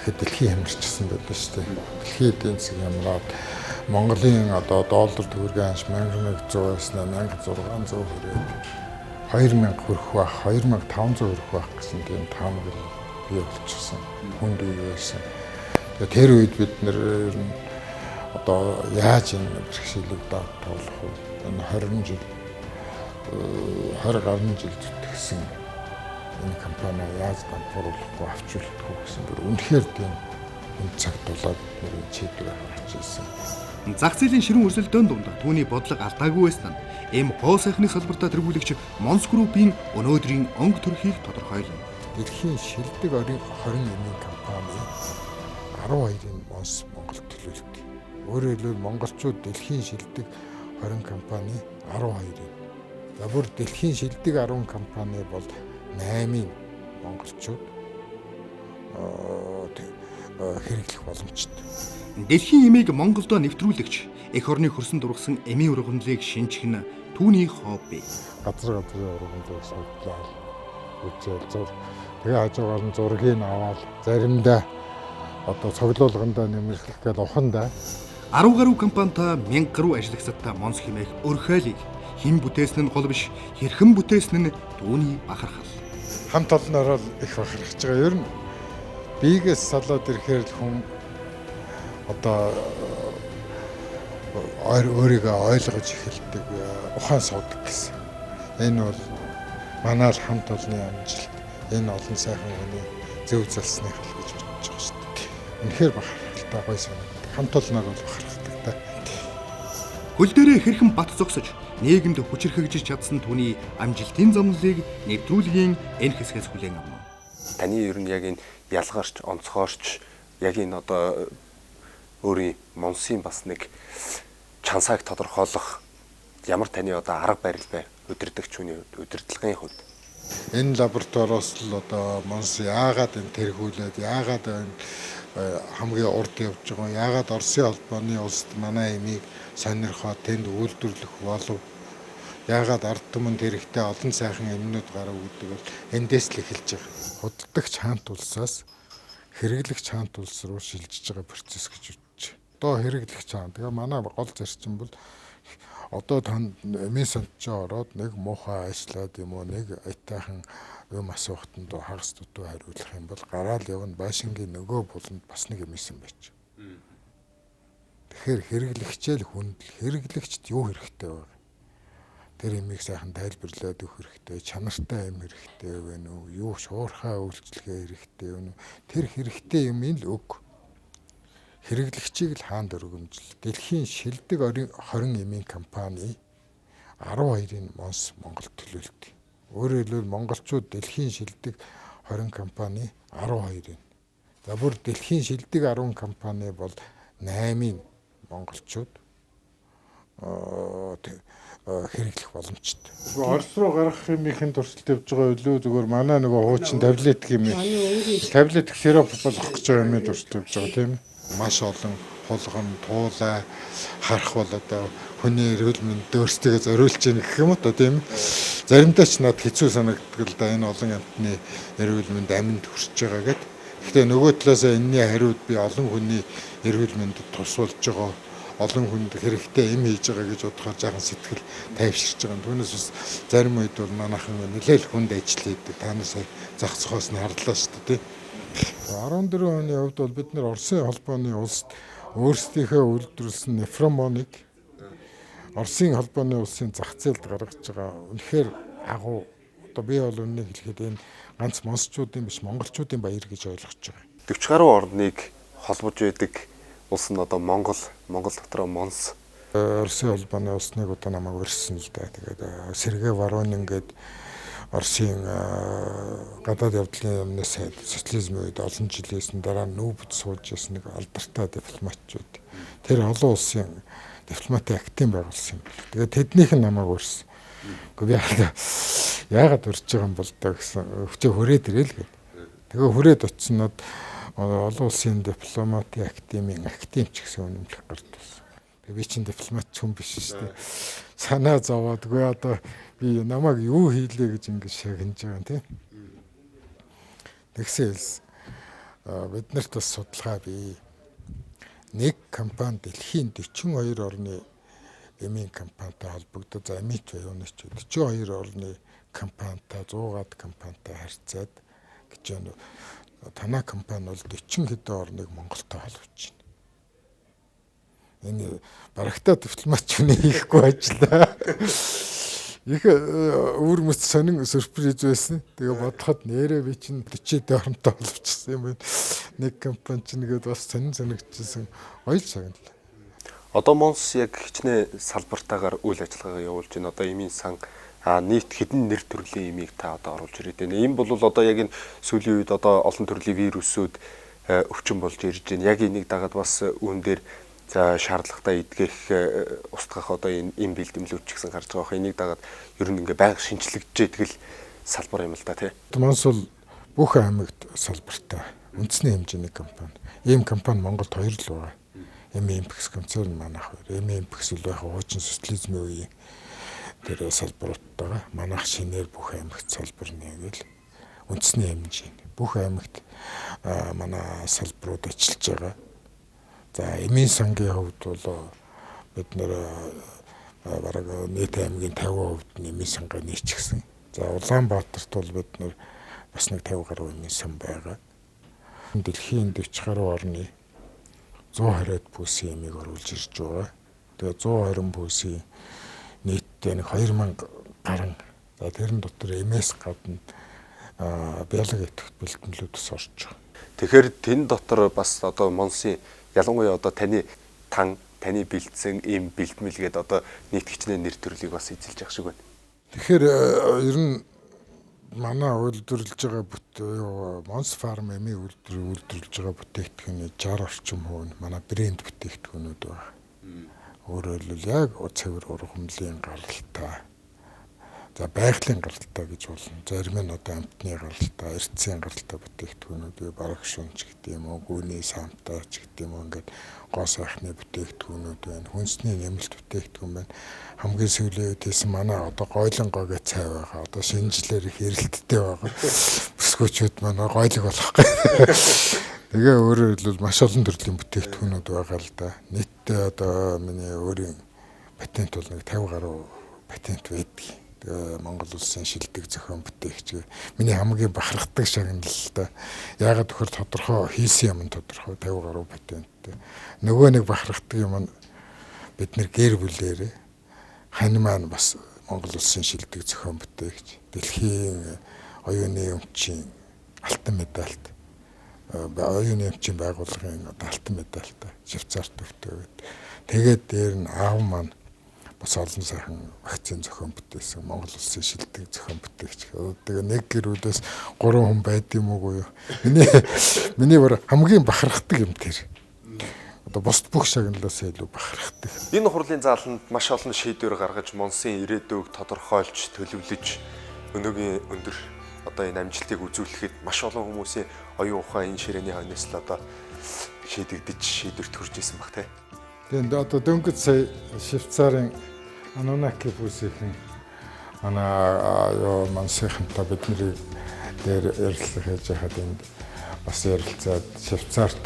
тэгэхэд дэлхий хямарчсан байлаа шүү дээ. Дэлхийн эдийн засаг хямраад Монголын одоо доллар төгрөгийн ханш 1100-аас 1600 хүрээд 2000 хүрэх байх, 2500 хүрэх байх гэсэн тийм таамаг бий болчихсон. Хүнд үеэсэн. Тэгээ тэр үед бид нэр одоо яаж энэ бэрхшээлийг давтуулах вэ? Энэ 20 жил 20 гаруй жил зүтгэсэн энэ компани яаж дампууруулахгүй авчруулахгүй гэсэн бүр үнэхээр тийм энэ цаг тулаад бидний чийдвэр гаргаж ирсэн. Зах зээлийн ширүүн өрсөлдөөн дунд түүний бодлого алдаагүй байсан нь хоо сайхны салбартаа тэргүүлэгч Монс группийн өнөөдрийн онг төрхийг тодорхойлно. Дэлхийн шилдэг хорин эмийн компани 12-ын Монс Монголд төлөвлөлт. Өөрөөр хэлбэл монголчууд дэлхийн шилдэг хорин компани 12-ын. За бүр дэлхийн шилдэг 10 компани бол 8-ын монголчууд хэрэглэх боломжтой. Дэлхийн эмийг Монголдо нэвтрүүлэгч эх орны хөрсөн дургасан эмийн ургамлыг шинжих нь түүний хобби. Газар ургамлыг судлаад үзэл зур тэгээ хажуугаар нь зургийг аваад заримдаа одоо цоглуулгандаа нэмэрлэх гээд ухандаа 10 гаруй компанитай 1000 гаруй ажлагчтай Монс хэмээх өрхөөлийг хэн бүтээсэн нь гол биш, хэрхэн бүтээсэн нь түүний бахархал. хамт олноор л их бахархаж байгаа. Ер нь биегээс салаад ирэхээр л хүн одоо өөрийгөө ойлгож эхэлдэг, ухаан суудаг гэсэн. Энэ бол манай л хамт олонны амжилт. Энэ олон сайхан хүний зөв залсны хэл гэж бодож байгаа шүү дээ. Үнэхээр бахархалтай гоё санагдав. Хамт олноор бол бахархдаг та. Хөл дээрээ хэрхэн бат зогсож нийгэмд хүчирхэгжиж чадсан түүний амжилтын замналыг нэвтрүүлгийн энэ хэсгээс хүлээн авна. Таны ер нь яг энэ ялгаарч, онцгоорч яг энэ одоо өөрийн Монсын бас нэг чансааг тодорхойлох ямар таны одоо арга барил бай удирдагч хүний удирдлагын хувьд. Энэ лабораториос л одоо Монс яагаад энэ тэргүүлээд яагаад энэ хамгийн урд явж байгаа, яагаад Оросын холбооны улсад манай эмийг сонирхоод тэнд үйлдвэрлэх болов, яагаад ард түмэнд хэрэгтэй олон сайхан эмнүүд гарав гэдэг бол эндээс л эхэлж байгаа. Худалдагч хаант улсаас хэрэглэгч хаант улс руу шилжиж байгаа процесс гэж үзэж. Одоо хэрэглэгч хаан. Тэгээ манай гол зарчим бол одоо танд эмийн санчаа ороод нэг муухай ажиллаад юм уу, нэг айтайхан юм асуухтанд хагас дутуу хариулах юм бол гараал явна байшингийн нөгөө буланд бас нэг эмээсэн байж. Тэгэхээр хэрэглэгчээ л хүндэл, хэрэглэгчд юу хэрэгтэй вэ? Тэр эмийг сайхан тайлбарлаад өгөх хэрэгтэй, чанартай эм хэрэгтэй вэ нү, юу шуурхай үйлчлэгээ хэрэгтэй вэ нү? Тэр хэрэгтэй юм л өг. Хэрэглэгчийг л хаанд өргөмжл. Дэлхийн шилдэг 20 эмийн компани 12-ын Монс Монголд төлөөлдөг. Өөрөөр хэлбэл монголчууд дэлхийн шилдэг 20 компани 12-ын. За бүр дэлхийн шилдэг 10 компани бол 8-ын монголчууд хэрэглэх боломжтой. Орос руу гарах хэмээхэн туршилт явж байгаа үлээ зүгээр манай нөгөө хуучин таблет хэмээн таблет сироп болох гэж байгаа юм туршилт явж байгаа тийм ээ. Маш олон хулгам, туулай харах бол одоо хүний эрүүл мэнд дөөрсдөө зориулж яах гэх юм уу тийм ээ. Заримдаа ч над хэцүү санагддаг л да энэ олон амтны эрүүл мэнд аминд хүрч байгаа гэдэг. Гэхдээ нөгөө талаас энэний хариуд би олон хүний эрүүл мэндэд тусвалж байгаа, олон хүнд хэрэгтэй эм хийж байгаа гэж бодохоор жаахан сэтгэл тайвширч байгаа. Түүнээс бас зарим үед бол манайхан нэлээл хүнд ажил хийдэг. Та нар сая зах зохиос нь харлаа шүү дээ. 14 оны хувьд бол бид нар Оросын холбооны улсад өөрсдийнхөө үйлдвэрлэсэн нефромоник Оросын холбооны улсын зах зээлд гаргаж байгаа. Үнэхээр агуу. Одоо би бол үннийг хэлэхэд энэ ганц монсчуудын биш монголчуудын баяр гэж ойлгож байгаа. 40 гаруй орныг холбож байдаг улс нь одоо Монгол дотроо Монс. Оросын холбооны улсныг одоо намайг урьдсан л да. Тэгээд Сергей Воронин гээд Оросын гадаад явдлын яамны сайд социализмын үед олон жилээс дараа нүүбд суулж ясан нэг алдартай дипломатчууд. Тэр олон улсын дипломатын актив байгуулсан юм. Тэгээд тэднийх нь намайг урьсан. Гэхдээ би яагаад урьж байгаа юм бол та гэсэн өвчөө хүрээд ирэл гээд. Тэгээ хүрээд очснод олон улсын дипломатын активын актив ч гэсэн үнэмлэх гардсан. Тэгээ би чинь дипломат хүн биш шүү дээ. Санаа зовоодгүй одоо би намайг юу хийлээ гэж ингэж шагнаж байгаа тийм. Тэгсээс бид нарт бас судалгаа бий. Нэг компани дэлхийн 42 орны эмийн компанитай холбогдоод за эмийч юунаас ч 42 орны компанитай 100-аад компанитай харьцаад гэж байна. Танай компани бол 40 хэдэн орныг Монголтой холбож байна. Энэ барагтаа дипломатч хүний хийхгүй ажиллаа. Их өвөр мэт сонин сюрприз байсан. Тэгээ бодоход нэрээ би чинь 40 орнтой холбочихсон юм байна. Нэг компани ч нэгэд бас сонин санагдчихсан. Ойл сагналаа. Одоо Монс яг хичнээн салбартаагаар үйл ажиллагаагаа явуулж байна. Одоо эмийн сан нийт хэдэн нэр төрлийн эмийг та одоо оруулж ирээд байна. Ийм бол одоо яг энэ сүүлийн үед одоо олон төрлийн вирусүүд өвчин болж ирж байна. Яг энийг дагаад бас үүн дээр за шаардлагатай эдгэх устгах одоо энэ эм бэлтгэлүүд ч гэсэн гарч байгаа. Энийг дагаад ер нь ингээ байнга шинжлэгдэж идэгэл салбар юм л да тий. Монс бол бүх аймагт салбартай Үндэсний хэмжээний компани. Ийм компани Монголд 2 л байгаа. Импекс концерн манайх хоёр. Импекс л яг хуучин социализмын үеийн тэр салбаруудтайгаа манайх шинээр бүх аймагт салбар нэгэл үндэсний хэмжээний бүх аймагт манай салбарууд ажиллаж байгаа. За эмийн сангийн хувьд бол бид нэр бараг нийт аймгийн 50% эмийн сангаа нийцчихсэн. За Улаанбаатарт бол бид нэр бас нэг 50 гаруй эмийн сан байгаа. Дэлхийн 40 гаруй орны 120-д бүсийн эмийг оруулж ирж байгаа. Тэгээ 120 бүсийн нийтдээ нэг 2000 гаруй. За тэрэн дотор эмээс гадна биологи идэвхтэй бэлтгэлүүдс орж байгаа. Тэгэхээр тэн дотор бас одоо Монсын ялангуяа одоо таны бэлдсэн эм бэлтмэл гээд одоо нийтгэгчний нэр төрлийг бас эзэлж явах шиг байна. Тэгэхээр ер нь манай үйлдвэрлэж байгаа Монс фарм эмийн үйлдвэрлэж байгаа бүтээгдэхүүний 60 орчим хувь нь манай брэнд бүтээгдэхүүнүүд байна. Өөрөөр хэлбэл яг цэвэр ургамлын гаралтай. За байгалийн гаралтай гэж болно. Зарим нь одоо амтны гаралтай, эрдцийн гаралтай бүтээгдэхүүнүүд бараг шунч гэдэг юм уу, гүний самтай ч гэдэг юм уу ингээд гоо сайхны бүтээгдэхүүнүүд байна. Хүнсний нэмэлт бүтээгдэхүүн байна. Хамгийн сүүлийн үед хийсэн манай одоо гойлонгоо гэж цай байгаа. Одоо шинжилээр их эрэлттэй байгаа. Бүсгүүчүүд манай гойлог болох гэх. Тэгээ өөрөөр хэлбэл маш олон төрлийн бүтээгдэхүүнүүд байгаа л да. Нийтдээ одоо миний өөрийн патент бол нэг 50 гаруй патент байдаг. Монгол улсын шилдэг зохион бүтээгч. Миний хамгийн бахархдаг шагналтай. Яагаад гэхээр тодорхой хийсэн юм тодорхой 50 гаруй патенттэй. Нөгөө нэг бахархдаг юм бид нэр гэр бүлээрээ хань маань бас Монгол улсын шилдэг зохион бүтээгч. Дэлхийн оюуны өмчийн алтан медальт. Оюуны өмчийн байгууллагын алтан медальтай Швейцарт төвтэй. Тэгээд дээр нь аав маань бас олон сайхан вакцины зохион бүтээсэн Монгол улсын шилдэг зохион бүтээгч. Тэгээ нэг гэрүүдээс 3 хүн байд юм уу юу? Миний бүр хамгийн бахархдаг юм тэр. Одоо бусд бүх шагналаас илүү бахархдаг. Энэ хурлын зааланд маш олон шийдвэр гаргаж Монсын ирээдүйг тодорхойлж төлөвлөж өнөөгийн өндөр одоо энэ амжилтыг үзүүлэхэд маш олон хүмүүсийн оюун ухаан энэ ширээний хойноос л одоо шийдэгдэж шийдвэрт хүрч исэн баг те. Тэгээд одоо дөнгөж сая Швейцарын Анунаки бүсийн манай Монсынхантай бидний дээр ярилцлага хийж байхад энд бас ярилцаад Швейцарт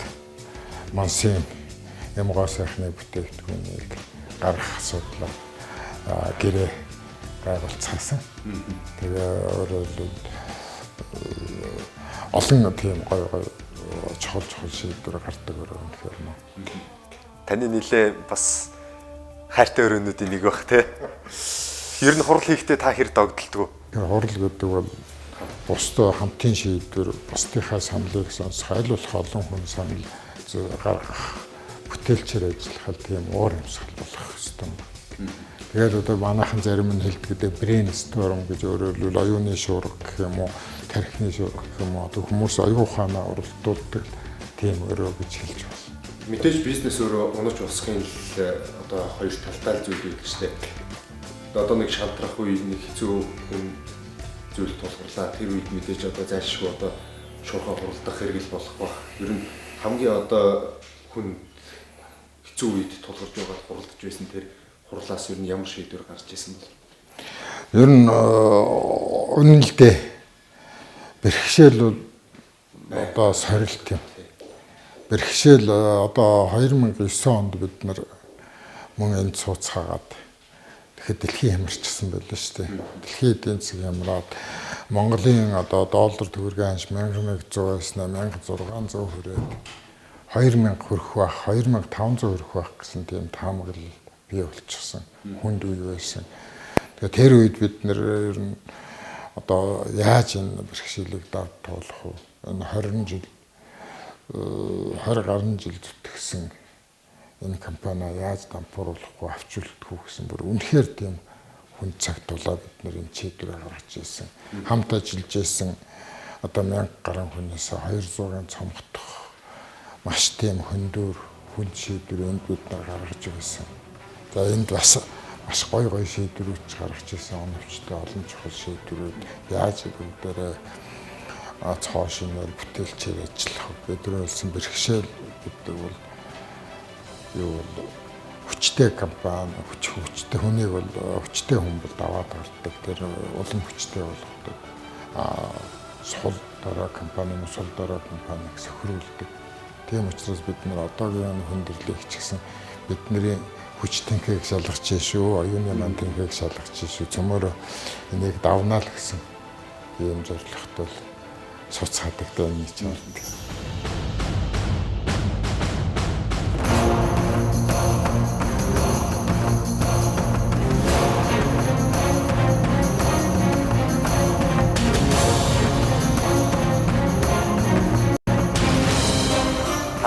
Монсын эмгоо сайхны бүтээгдэхүүнийг гаргах асуудлаа гэрээ байгуулцгаасан. Тэгээ өөрөөр олон тийм гой чухал шийдвэр гардаг өрөөнөхөр юм. Таны нэлээ бас хайртай өрөөнүүдийн нэг бах те. Ер нь хурал хийхдээ та хэр догдолдгоо? Хурал гэдэг бол бусдаа хамтын шийдвэр, бусдынхаа саналыг сонсох, аль болох олон хүн санал гаргах, бүтээлчээр ажиллах тийм уур амьсгал болох ёстой. Тэгээд одоо манайхан зарим нь хэлдэг брейнсторм гэж өөрөөр хэлбэл оюуны шуурга гэх юм уу, тархины шуурга гэх юм уу, одоо хүмүүс оюун ухаанаа уралдуулдаг тийм өрөө гэж хэлж байна. Мэдээж бизнес өөрөө унаж усхын одоо хоёр талтай зүйл байдаг шүү дээ. Одоо нэг шалтрах үе, нэг хэцүү зүйл тулгарлаа. Тэр үед мэдээж одоо зайлшгүй одоо шуурхаа хуралдах хэрэгэл болох баг. Ер нь хамгийн одоо хүн хэцүү үед тулгарч байгаад хуралдаж байсан тэр хурлаас ер нь ямар шийдвэр гарч ирсэн бол? Ер нь үнэлдэ бэрхшээл бол одоо сорилт юм. Бэрхшээл одоо 2009 онд бид нар мөн энд сууцхаагаад тэгэхэд дэлхий хямарчсан байлаа шүү дээ. Дэлхийн эдийн засаг хямраад Монголын одоо доллар төгрөгийн ханш 1100-аас 1600 хүрээд 2000 хүрэх байх, 2500 хүрэх байх гэсэн тийм таамаглал бий болчихсон. Хүнд үе байсан. Тэгээ тэр үед бид нэр ер нь одоо яаж энэ бэрхшээлийг давж туулах вэ? Энэ 20 гаруй жил зүтгэсэн энэ компани яаж дампууруулахгүй авчулдах вэ гэсэн бүр үнэхээр тийм хүн цагт тулаа бид нэр энэ чийдвэр гаргаж ирсэн. Хамт ажиллаж ирсэн одоо 1000 гаруй хүнээс 200-ын цомгдох маш тийм хөндөөр хүн шийдвэр энд бид нар гаргаж ирсэн. За энд бас маш гой шийдвэрүүд гаргаж ирсэн оновчтой олон чухал шийдвэрүүд яаж бүгдээрээ цоо шинээр бүтээлчээр ажиллах бидний болсон бэрхшээл гэдэг бол юу бол хүчтэй компани хүчтэй хүнийг бол хүчтэй хүн бол даваад гардаг тэр улам хүчтэй болгодог сул дараа компани сул дараа компаниг сөхрүүлдэг. Тийм учраас бид нар одоогийн хүндрэлийг ч гэсэн бидний хүч тэнхийг шалгаж шүү, оюуны ман тэнхийг шалгаж шүү. Цөмөр энийг давнаа л гэсэн ийм зорилготой суц хадагтай нэг ч байна.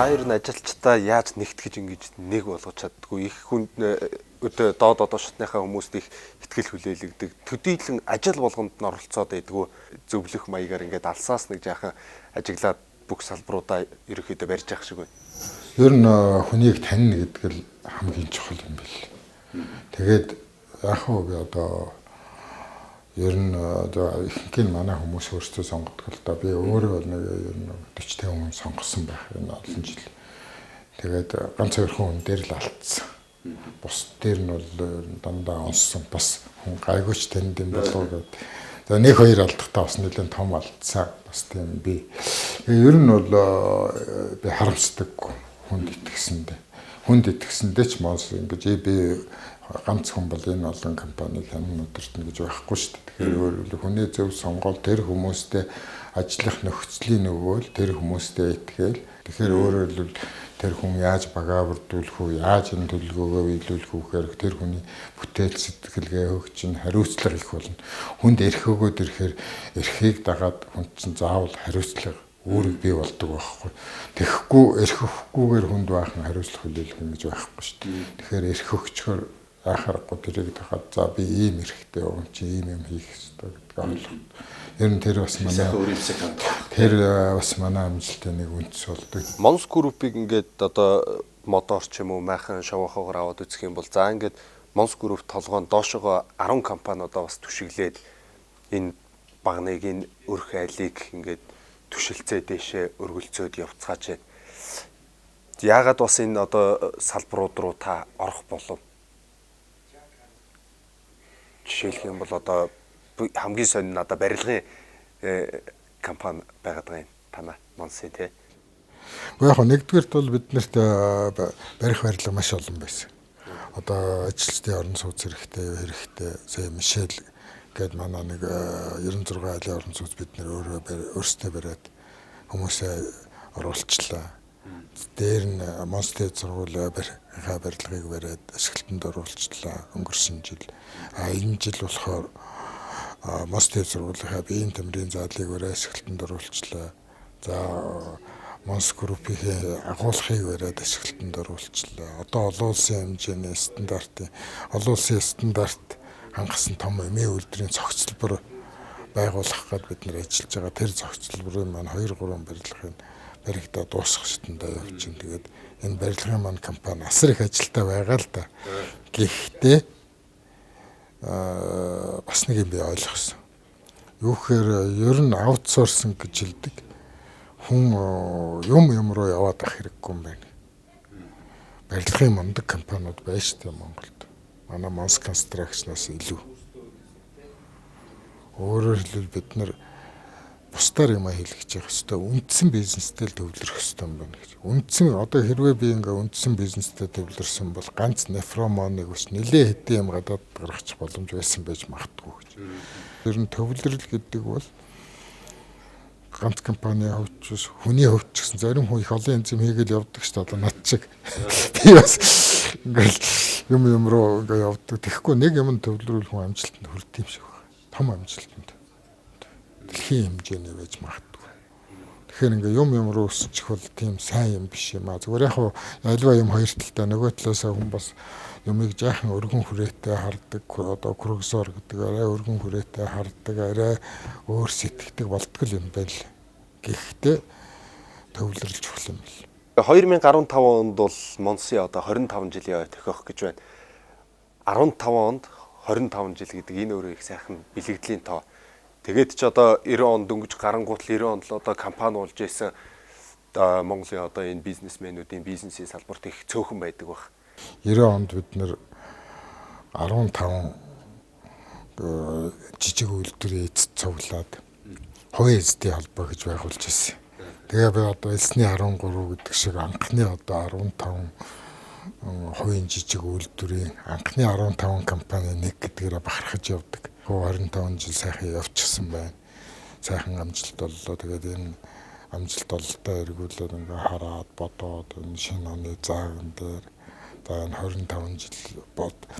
Хоёр нь ажилчдаа яаж нэгтгэж ингэж нэг болгож чаддгүй их хүнд өдөө доод шатныхаа хүмүүст их ихтгэл хүлээлгдэг. Төдийлөн ажил болгонд нь оролцоод байдгүй зөвлөх маягаар ингээд алсаас нэг жаахан ажиглаад бүх салбаруудаа ерөөхдөө барьж явах шиг байна. Ер нь хүнийг таньна гэдэг л хамгийн чухал юм бэл. Тэгээд яг хөө би одоо ер нь ихэнх манай хүмүүс өөрсдөө сонгодог л да. Би өөрөө нэг ер нь 40-50 хүн сонгосон байх энэ олон жил. Тэгээд ганц хоёр хүн дээр л алдсан. Бус дээр нь бол дандаа онсон бас хүн гайгүйч тэнд юм болов гэдэг. За нэг хоёр алдахтаа бас нэлээд том алдсан. Бас тийм би. Ер нь бол би харамсдаг хүнд итгэсэндээ. Хүнд итгэсэндээ ч мос ингэж би ганц хүн бол энэ олон компани хянан өдөртнө гэж байхгүй шүү дээ. Тэгэхээр хүний зөв сонгол тэр хүмүүстэй ажиллах нөхцөлийн нөгөөл тэр хүмүүстэй итгэл. Тэгэхээр өөрөөр хэлбэл тэр хүн яаж багаа бүрдүүлэх үү, яаж энэ төлөвлөгөөгөө биелүүлэх үү гэхээр тэр хүний бүтээл сэтгэлгээ хөгжин хариуцлага их болно. Хүнд эрх өгөөд ирэхээр эрхийг дагаад хүн чинь заавал хариуцлага өөрийг бий болдог байхгүй. Тэгэхгүй эрх өгөхгүйгээр хүнд баахан хариуцлага хүлээлгэх юм гэж байхгүй шүү дээ. Тэгэхээр эрх өгчхөр яхахгүй тэрийг дахад за би ийм эрэхтэй юм чи ийм юм хийх хэрэгтэй гэдэг ойлголт. Ер нь тэр бас манай амжилтын нэг үндэс болдог. Монс группийг ингээд одоо модоор ч юм уу майхан шоухоор аваад үзэх юм бол за ингээд Монс групп толгойн доошогоо 10 компаниудаа бас түшиглээд энэ багныг энэ өрх айлыг ингээд түшилцээ дэшээ өргөлцөөд явцгаач. Яагаад бас энэ одоо салбарууд руу та орох болов? Жишээлх юм бол одоо хамгийн сонин одоо барилгын компани байгаад байгаа юм танаа Монсын тий. Яг нэгдүгээрт бол биднэрт барих барилга маш олон байсан. Одоо ажилчдын орон сууц хэрэгтэй сая Мишель гээд манай нэг 96 айлын орон сууц бид нэр өөрсдөө бариад хүмүүсээ оруулчлаа. Дээр нь Монстэй сургуулийн барилгыг бариад ашиглалтанд оруулчлаа өнгөрсөн жил. Энэ жил болохоор Монстэй сургуулийн биеийн тамирын заалыг бариад ашиглалтанд оруулчлаа. За Монс группийн агуулгыг бариад ашиглалтанд оруулчлаа. Одоо олон улсын хэмжээний олон улсын стандарт хангасан том эмийн үйлдвэрийн цогцлбор байгуулах гээд бид нэр ажиллаж байгаа. Тэр цогцлборын маань 2-3 барилгын баригдаа дуусах шатндаа явчихна. Тэгээд энэ барилгын маань компани асар их ажилтаа байгаа л да. Гэхдээ бас нэг юм би ойлгосон. Юу гэхээр ер нь аутсорсинг гэж хэлдэг. Хүн юм руу яваад ах хэрэггүй юм байна. Барилгын мундаг компаниуд байна шүү дээ Монголд. Манай Монс Construction-аас илүү. Өөрөөр хэлбэл бид нар бусдаар юм хэлгэж явах хэрэгтэй. Үндсэн бизнестэй л төвлөрөх хэрэгтэй юм байна гэж. Үндсэн одоо хэрвээ би ингээ үндсэн бизнестэй төвлөрсөн бол ганц нефромоныг ус нэлээ хэдэн юм гадаад гаргачих боломж байсан байж магадгүй гэж. Тэр нь төвлөрөл гэдэг бол ганц компани хөвчс хүний хөвч гэсэн зарим хүн их олон янз юм хийгээл явдаг шүү дээ. Одоо над шиг. Би бас ингээл юм руу ингээ явдаг. Тэгэхгүй нэг юм төвлөрүүл хүн амжилтанд хүрдэг юм шиг байна. Том амжилтанд. Дэлхийн хэмжээний байж магадгүй. Тэгэхээр ингээ юм руу өсчих бол тийм сайн юм биш юм аа. Зүгээр яг альва юм хоёр талтай нөгөө талаасаа хүн бас юмыг жаахан өргөн хүрээтэй хардаг. Одоо кургсор гэдэг арай өргөн хүрээтэй хардаг, арай өөр сэтгэдэг болтгол юм байл. Гэхдээ төвлөрөл чухал юм бэл. 2015 онд бол Монсын одоо 25 жилийн тохиох гэж байна. 15 онд 25 жил гэдэг энэ өөрөө их сайхан бэлэгдлийн тоо. Тэгээд ч одоо 90 онд дөнгөж гарангуут л 90 онд л одоо компани болж исэн Монголын одоо энэ бизнесмэнүүдийн бизнесийн салбарт их цөөхөн байдаг баг. 90 онд бид нэр 15 жижиг үйлдвэрийн эцэд цуглаад хувийн эзэдийн холбоо гэж байгуулж ирсэн. Тэгээ би одоо элсний 13 гэдэг шиг анхны одоо 15 хувийн жижиг үйлдвэрийн анхны 15 компани нэг гэдгээрээ бахархаж явдаг. 25 жил сайхан явчихсан байна. Сайхан амжилт боллоо. Тэгээд энэ амжилт бололтой эргүүлээд ингээ хараад бодоод энэ шинэ оны зааган дээр за 25 жил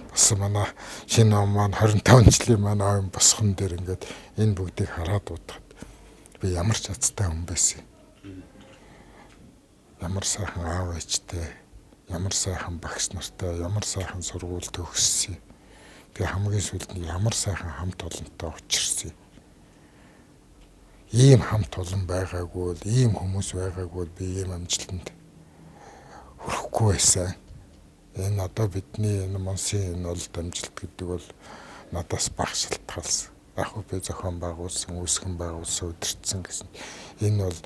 болсон манай шинэ он маань 25 жилийн манай он босхон дээр ингээд энэ бүгдийг хараад удаад би ямар ч азтай хүн байсан. Ямар сайхан аав ээжтэй, ямар сайхан багш нартай, ямар сайхан сургууль төгссөн. Тэгээ хамгийн сүүлд нь ямар сайхан хамт олонтой учирсан. Ийм хамт олон байгаагүй бол, ийм хүмүүс байгаагүй бол би ийм амжилтанд хүрэхгүй байсан. Энэ одоо бидний энэ Монсын энэ олд амжилт гэдэг бол надаас бага шалтгаалсан. Яг уу би зохион байгуулсан, үүсгэн байгуулсан, удирдсан гэсэн. Энэ бол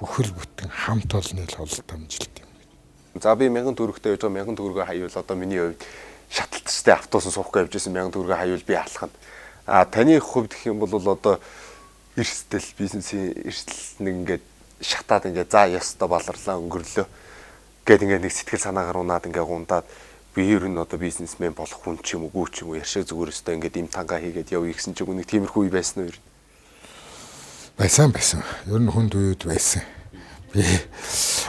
бүхэл бүтэн хамт олонны л олд амжилт юм. За би 1000 төгрөгтэй байж байгаа 1000 төгрөгөө хаяул одоо миний хувьд шаталтчтай автобусан суухгүй явж байсан 1000 төгрөгөө хаяул би алхах нь. Таны хувьд гэх юм бол одоо эрсдэл бизнесийн эрсдэл нэг ингээд шатаад ингээд за ёстой баларлаа өнгөрлөө гэд ингээд нэг сэтгэл санаагаар унаад ингээд гундаад би ер нь одоо бизнесмен болох хүн ч юм уу ч юм уу яшаа зүгээр өстой ингээд им танга хийгээд явъя гэсэн чинь нэг тиймэрхүү үе байсан уу ер нь? Байсан. Ер нь хүнд үед байсан. Би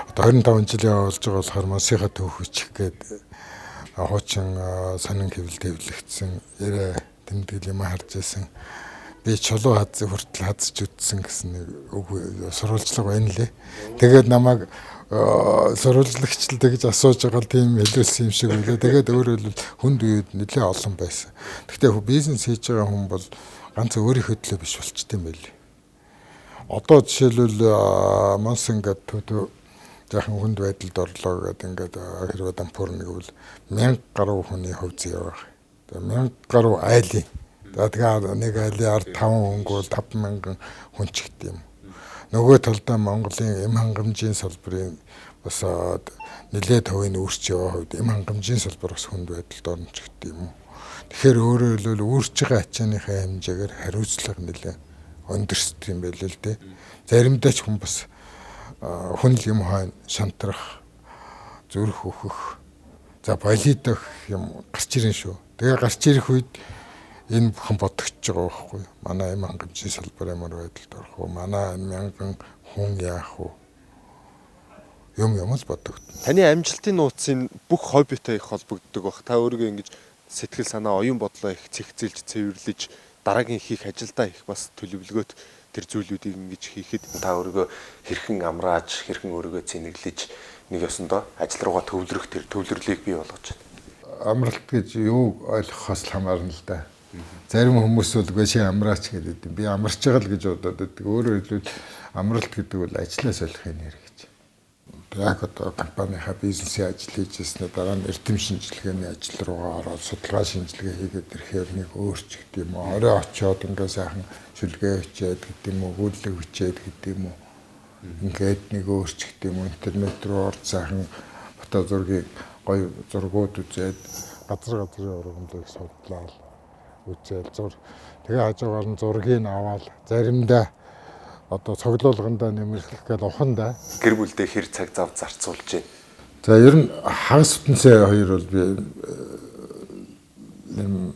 одоо 25 жил явуулж байгаа болохоор Монсынхаа төв хүчих гээд хуучин сонин хэвлэл төвлөгдсөн 90 тэмдэглэл юм харж байсан. Би чулуу хүртэл хазж үтсэн гэсэн нэг үг сурвалжлага байна лээ. Тэгээд намайг сурвалжлагч л тэгж асууж байгаа л тийм хэлүүлсэн юм шиг үлээ. Тэгээд өөрөөр хэлбэл хүнд үед нэлээд олон байсан. Гэхдээ бизнес хийж байгаа хүн бол ганц өөрийнхөө төлөө биш болчт юм байл. Одоо жишээлбэл Монс ингээд төдөө жаахан хүнд байдалд орлоо гэдэг ингээд хэрвээ дампуур нэг бол 1000 гаруй хүний хөв зэв байгаа. Тэгээ 1000 гаруй айлын. Тэгээ нэг айлын ард 5 хөнгөө 5000 хүн ч гэдэг юм. Нөгөө талдаа Монголын эм хангамжийн салбарын бас нэлээд төвийн үүсч яваа хувьд эм хангамжийн салбар бас хүнд байдалд орно ч гэдэг юм. Тэгэхээр өөрөөр хэлбэл үүсч байгаа ачааныхаа хэмжээгээр хариуцлага нэлээд өндөрсдөг юм байл л дээ. Заримдаа ч хүн бас хүн л юм хойно шантрах, зүрх өөхөх, за болидох юм гарч ирэн шүү. Тэгээ гарч ирэх үед энэ бүхэн бодогч байгаа байхгүй юу? Манай эм хангамжийн салбар ямар байдалд орох вэ? Манай 1000 хүн яах вэ? Юм л бодогд. Таны амжилтын нууцын бүх хоббитой их холбогддог баг. Та өөрийгөө ингэж сэтгэл санаа, оюун бодлоо их цэгцэлж, цэвэрлэж дараагийн хийх ажилдаа их бас төлөвлөгөөт тэр зүйлүүдийг ингэж хийхэд та өөрийгөө хэрхэн амрааж, хэрхэн өөрийгөө цэнэглэж нэг ёсондоо ажил руугаа төвлөрөх тэр төвлөрлийг бий болгож байна. Амралт гэж юу ойлгохоос л хамаарна л да. Зарим хүмүүс бол үгүй чи амраач гэдэг юм. Би амарч байгаа л гэж бодоод байдаг. Өөрөөр хэлбэл амралт гэдэг бол ажлаа солихын нэр гэж. Яг одоо компанийнхаа бизнесийн ажил хийж ирснээр дараа нь эрдэм шинжилгээний ажил руугаа ороод судалгаа шинжилгээ хийгээд ирэхээр нэг өөрч гэдэг юм уу. Орой очиод ингээ сайхан шүлгээ өчөөд гэдэг юм уу, гүйлэг өчөөд гэдэг юм уу. Ингээд нэг өөрч гэдэг юм уу. Интернет руу орж сайхан фото зургийг гоё зургууд үзээд газрын ургамлыг судлаад үзээд тэгээ хажуугаар нь зургийг аваад заримдаа одоо цоглуулгандаа нэмэрлэх гээд ухандаа гэр бүлдээ хэр цаг зав зарцуулж байна. За ер нь хагас бүтэнсээ хоёр бол би энэ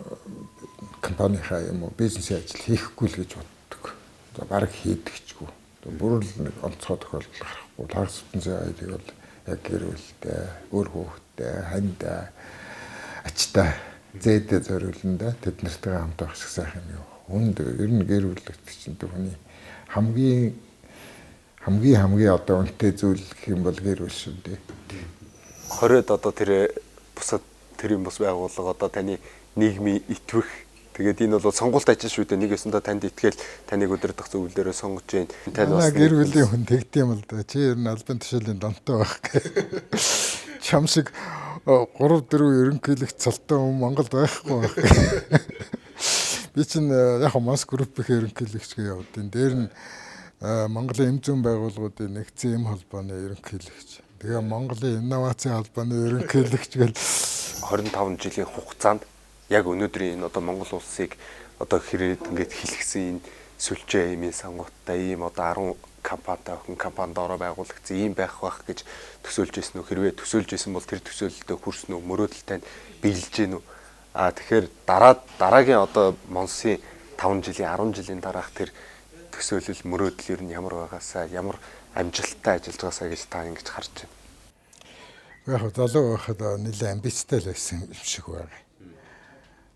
компанийнхаа юм уу бизнесийн ажил хийхгүй л гэж боддог. За баг хийдэгчгүй. Бүр л нэг онцгой тохиолдол гарахгүй. Хагас бүтэнсээ хоёрыг бол яг гэр бүлтэй, өөр хүүхэдтэй, хандаа, ачтай, зээдэ зориулнда тэд нартай хамт байх шиг сайхан юм. Үнд ер нь гэр бүлэгт чинь түүний хамгийн одоо үнэтэй зүйл гэх юм бол гэр бүл шүү дээ. 20-д одоо тэр бусад тэр юм бас байгууллага одоо таны нийгмийн итвэх тэгээд энэ бол сонгуульт ажил шүү дээ. Нэг ёсондоо танд итгээл таныг өдөрдох зөвлөлөөрөө сонгож байна. Тань бас гэр бүлийн хүн тэгдэм юм л да. Чи ер нь албан тушаалын донтой байх гэх. Чам шиг 3-4 ерөнхийлөгч цалтай хүн Монголд байхгүй байх. Би чинь яг Монс группийн ерөнхийлөгч гэж явдیں۔ Дээр нь Монголын эм зүйн байгууллагуудын нэгдсэн эм холбооны ерөнхийлөгч. Тэгээ Монголын инновацийн холбооны ерөнхийлөгч гэл 25 жилийн хугацаанд яг өнөөдрийн энэ одоо Монгол улсыг одоо хэрэг ингээд хэлгсэн энэ сүлжээ эмийн сангуудтай ийм одоо 10 компанитай охин компани доороо байгуулагдсан ийм байх гэж төсөөлж ирсэн үү? Хэрвээ төсөөлж ирсэн бол тэр төсөөлөлтөд хүрсэн үү? Мөрөөдөлтэй биелж гин үү? Тэгэхээр дараагийн одоо Монсын 5 жилийн 10 жилийн дараах тэр төсөөлөл мөрөөдөл ер нь ямар байгаасаа ямар амжилттай ажиллаж байгаасаа гэж та ингэж харж байна. Яг залуу байхад нэлээд амбицтай л байсан юм шиг байна.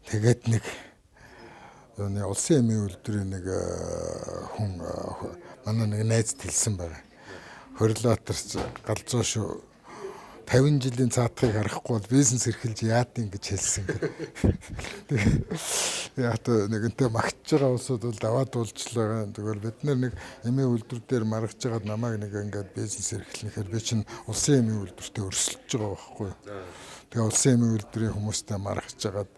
Тэгээд нэг улсын эмийн үйлдвэрийн нэг хүн манай нэг найзд хэлсэн байна. Коррелаторч галзуу шүү 50 жилийн цаатахыг харахгүй бол бизнес эрхэлж яадын гэж хэлсэн гэдэг. Яг нэгэнтээ магтж байгаа улсууд бол даваад уулзлаа. Тэгвэл бид нэг эмийн үйлдвэр дээр маргаж байгаад намайг нэг ингээд бизнес эрхлэхээр би чинь улсын эмийн үйлдвэртээ өрсөлдөж байгаа байхгүй. Тэгээ улсын эмийн үйлдвэрийн хүмүүстэй маргаж байгаад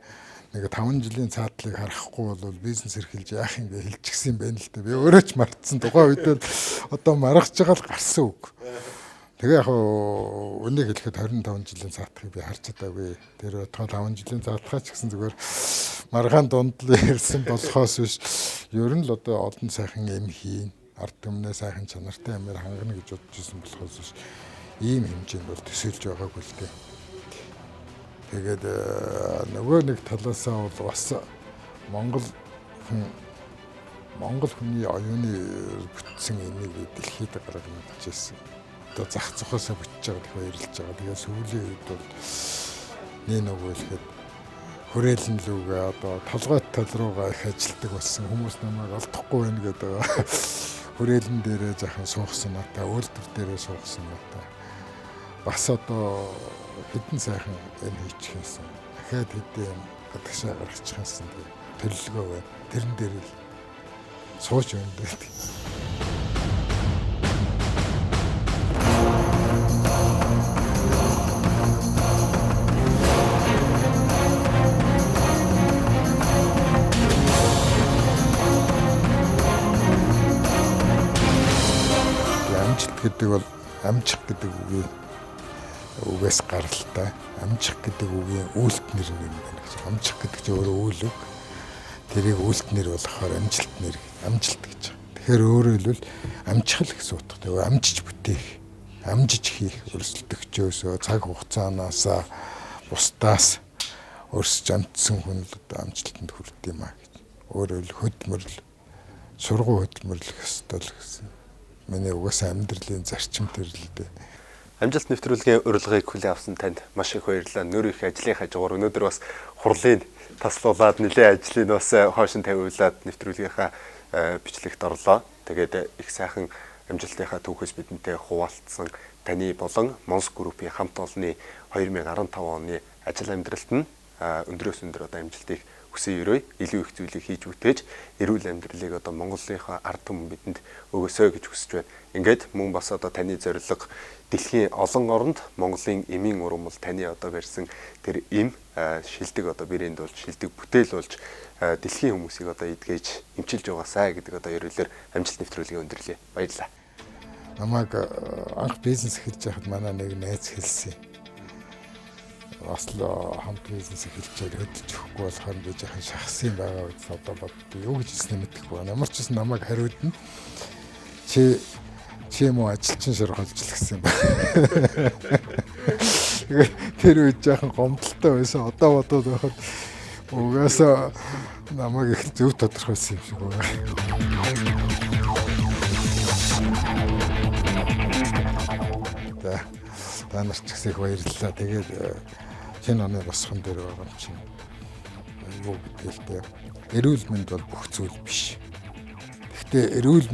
нэг 5 жилийн цаатлыг харахгүй бол бизнес эрхэлж яах юм бэ хэлчихсэн юм байна л да. Би өөрөө ч мартсан. Тухайн үед одоо маргаж байгаа л гарсан үг. Тэгээ яг үнийг хэлэхэд 25 жилийн цаатахыг би харж чадаагүй. Тэр бодгоо 5 жилийн цаатахаа ч гэсэн зүгээр маргаан дунд л ирсэн болохоос биш. Ер нь л одоо олон сайхан юм хийн. Ард түмнээ сайхан чанартай юмэр хангана гэж бодож ирсэн болохоос биш. Ийм хэмжээнд бол төсөөлж байгаагүй л дээ. Тэгээд нөгөө нэг талаасаа бол бас Монгол хүний оюуны бүтсэн энийг дэлхийд гаргаж ирсэн. Одоо зах зохиосоо бүтэж байгаа гэх баярлж байгаа. Тэгээд сүүлийн үед бол нөгөө хэлэхэд хүрээлэн лүүгээ одоо толгой тал руугаа их ажилтдаг болсон. Хүмүүс намайг олдохгүй байна гэдэг. Хүрээлэн дээрээ жахан суугсан надаа, үйлдвэр дээрээ суугсан надаа. Бас одоо хэдэн сайхан энэ хийчихсэн. Дахиад хэдэн гадагшаа гаргачихсан төлөлгөө байна. Тэрэн дээр л сууж өндөд. Амжилт гэдэг бол амжих гэдэг үгээс гаралтай. Амжих гэдэг үгийн үйлт нэр юм байна гэж. Амжих гэдэг чинь өөрөө үйл үг. Тэрийг үйлт нэр болохоор амжилт нэр, амжилт гэж. Тэгэхээр өөрөөр хэлбэл амжихал гэсэн утга. Тэгээ амжиж бүтээх, амжиж хийх, өрсөлдөгчөөсөө цаг хугацаанаасаа бусдаас өрсөж амтсан хүн л одоо амжилтанд хүрдэг юм а гэж. Өөрөөр хөдөлмөрлөл, сургуу хөдөлмөрлөх ёстой л гэсэн. Миний угаасаа амьдралын зарчим тэр л дээ. Амжилт нэвтрүүлгийн урилгыг хүлээн авсан танд маш их баярлалаа. Нөр их ажлын хажуугаар өнөөдөр бас хурлын таслуулаад нэлээд ажлыг бас хойшин тавиулаад нэвтрүүлгийнхаа бичлэгт орлоо. Тэгээд их сайхан амжилтынхаа түүхээс бидэнтэй хуваалцсан таны болон Монс группийн хамт олонны 2015 оны ажил амьдралд нь өндрөөс өндөр одоо амжилтыг хүсэн өрөө илүү их зүйлийг хийж бүтээж эрүүл амьдралыг одоо Монголынхаа ард түмэн бидэнд өгөөсэй гэж хүсэж байна. Ингээд мөн бас одоо таны зорилго дэлхийн олон оронд Монголын эмийн уран бол таны одоо барьсан тэр эм шилдэг одоо брэнд болж шилдэг бүтээл болж дэлхийн хүмүүсийг одоо эдгэж эмчилж байгаасаа гэдэг одоо ерөөлөөр амжилт нэвтрүүлгийн өндөрлөе. Баярлалаа. Намайг анх бизнес эхэлж байхад манай нэг найз хэлсэн. Осло хамт бизнес эхэлчихээр хөдөлж өгөхгүй болохоор би жоохон шахсан байгаа гэж одоо боддог. Юу гэж хэлснэ мэдэхгүй байна. Ямар ч гэсэн намайг хариудна. Чи юм уу ажилчин шорхолж л гэсэн юм байна. Тэр үед жоохон гомдолтой байсан. Одоо бодоод байхад угаасаа намайг их зөв тодорхойлсон юм шиг байна. Та нарт ч их баярлалаа. Тэгээд энэ оны босхон дээр байгаа юм чинь юу гэдгэлтэй эрүүл мэнд бол бүх зүйл биш. Гэхдээ эрүүл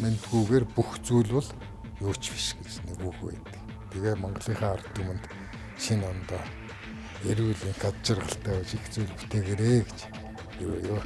мэндгүйгээр бүх зүйл бол юу ч биш гэж нэг үг байдаг. Тэгээ Монголынхаа ард түмэнд шинэ ондоо эрүүлийн гад жаргалтай их зүйл бүтээгээрэй гэж юу.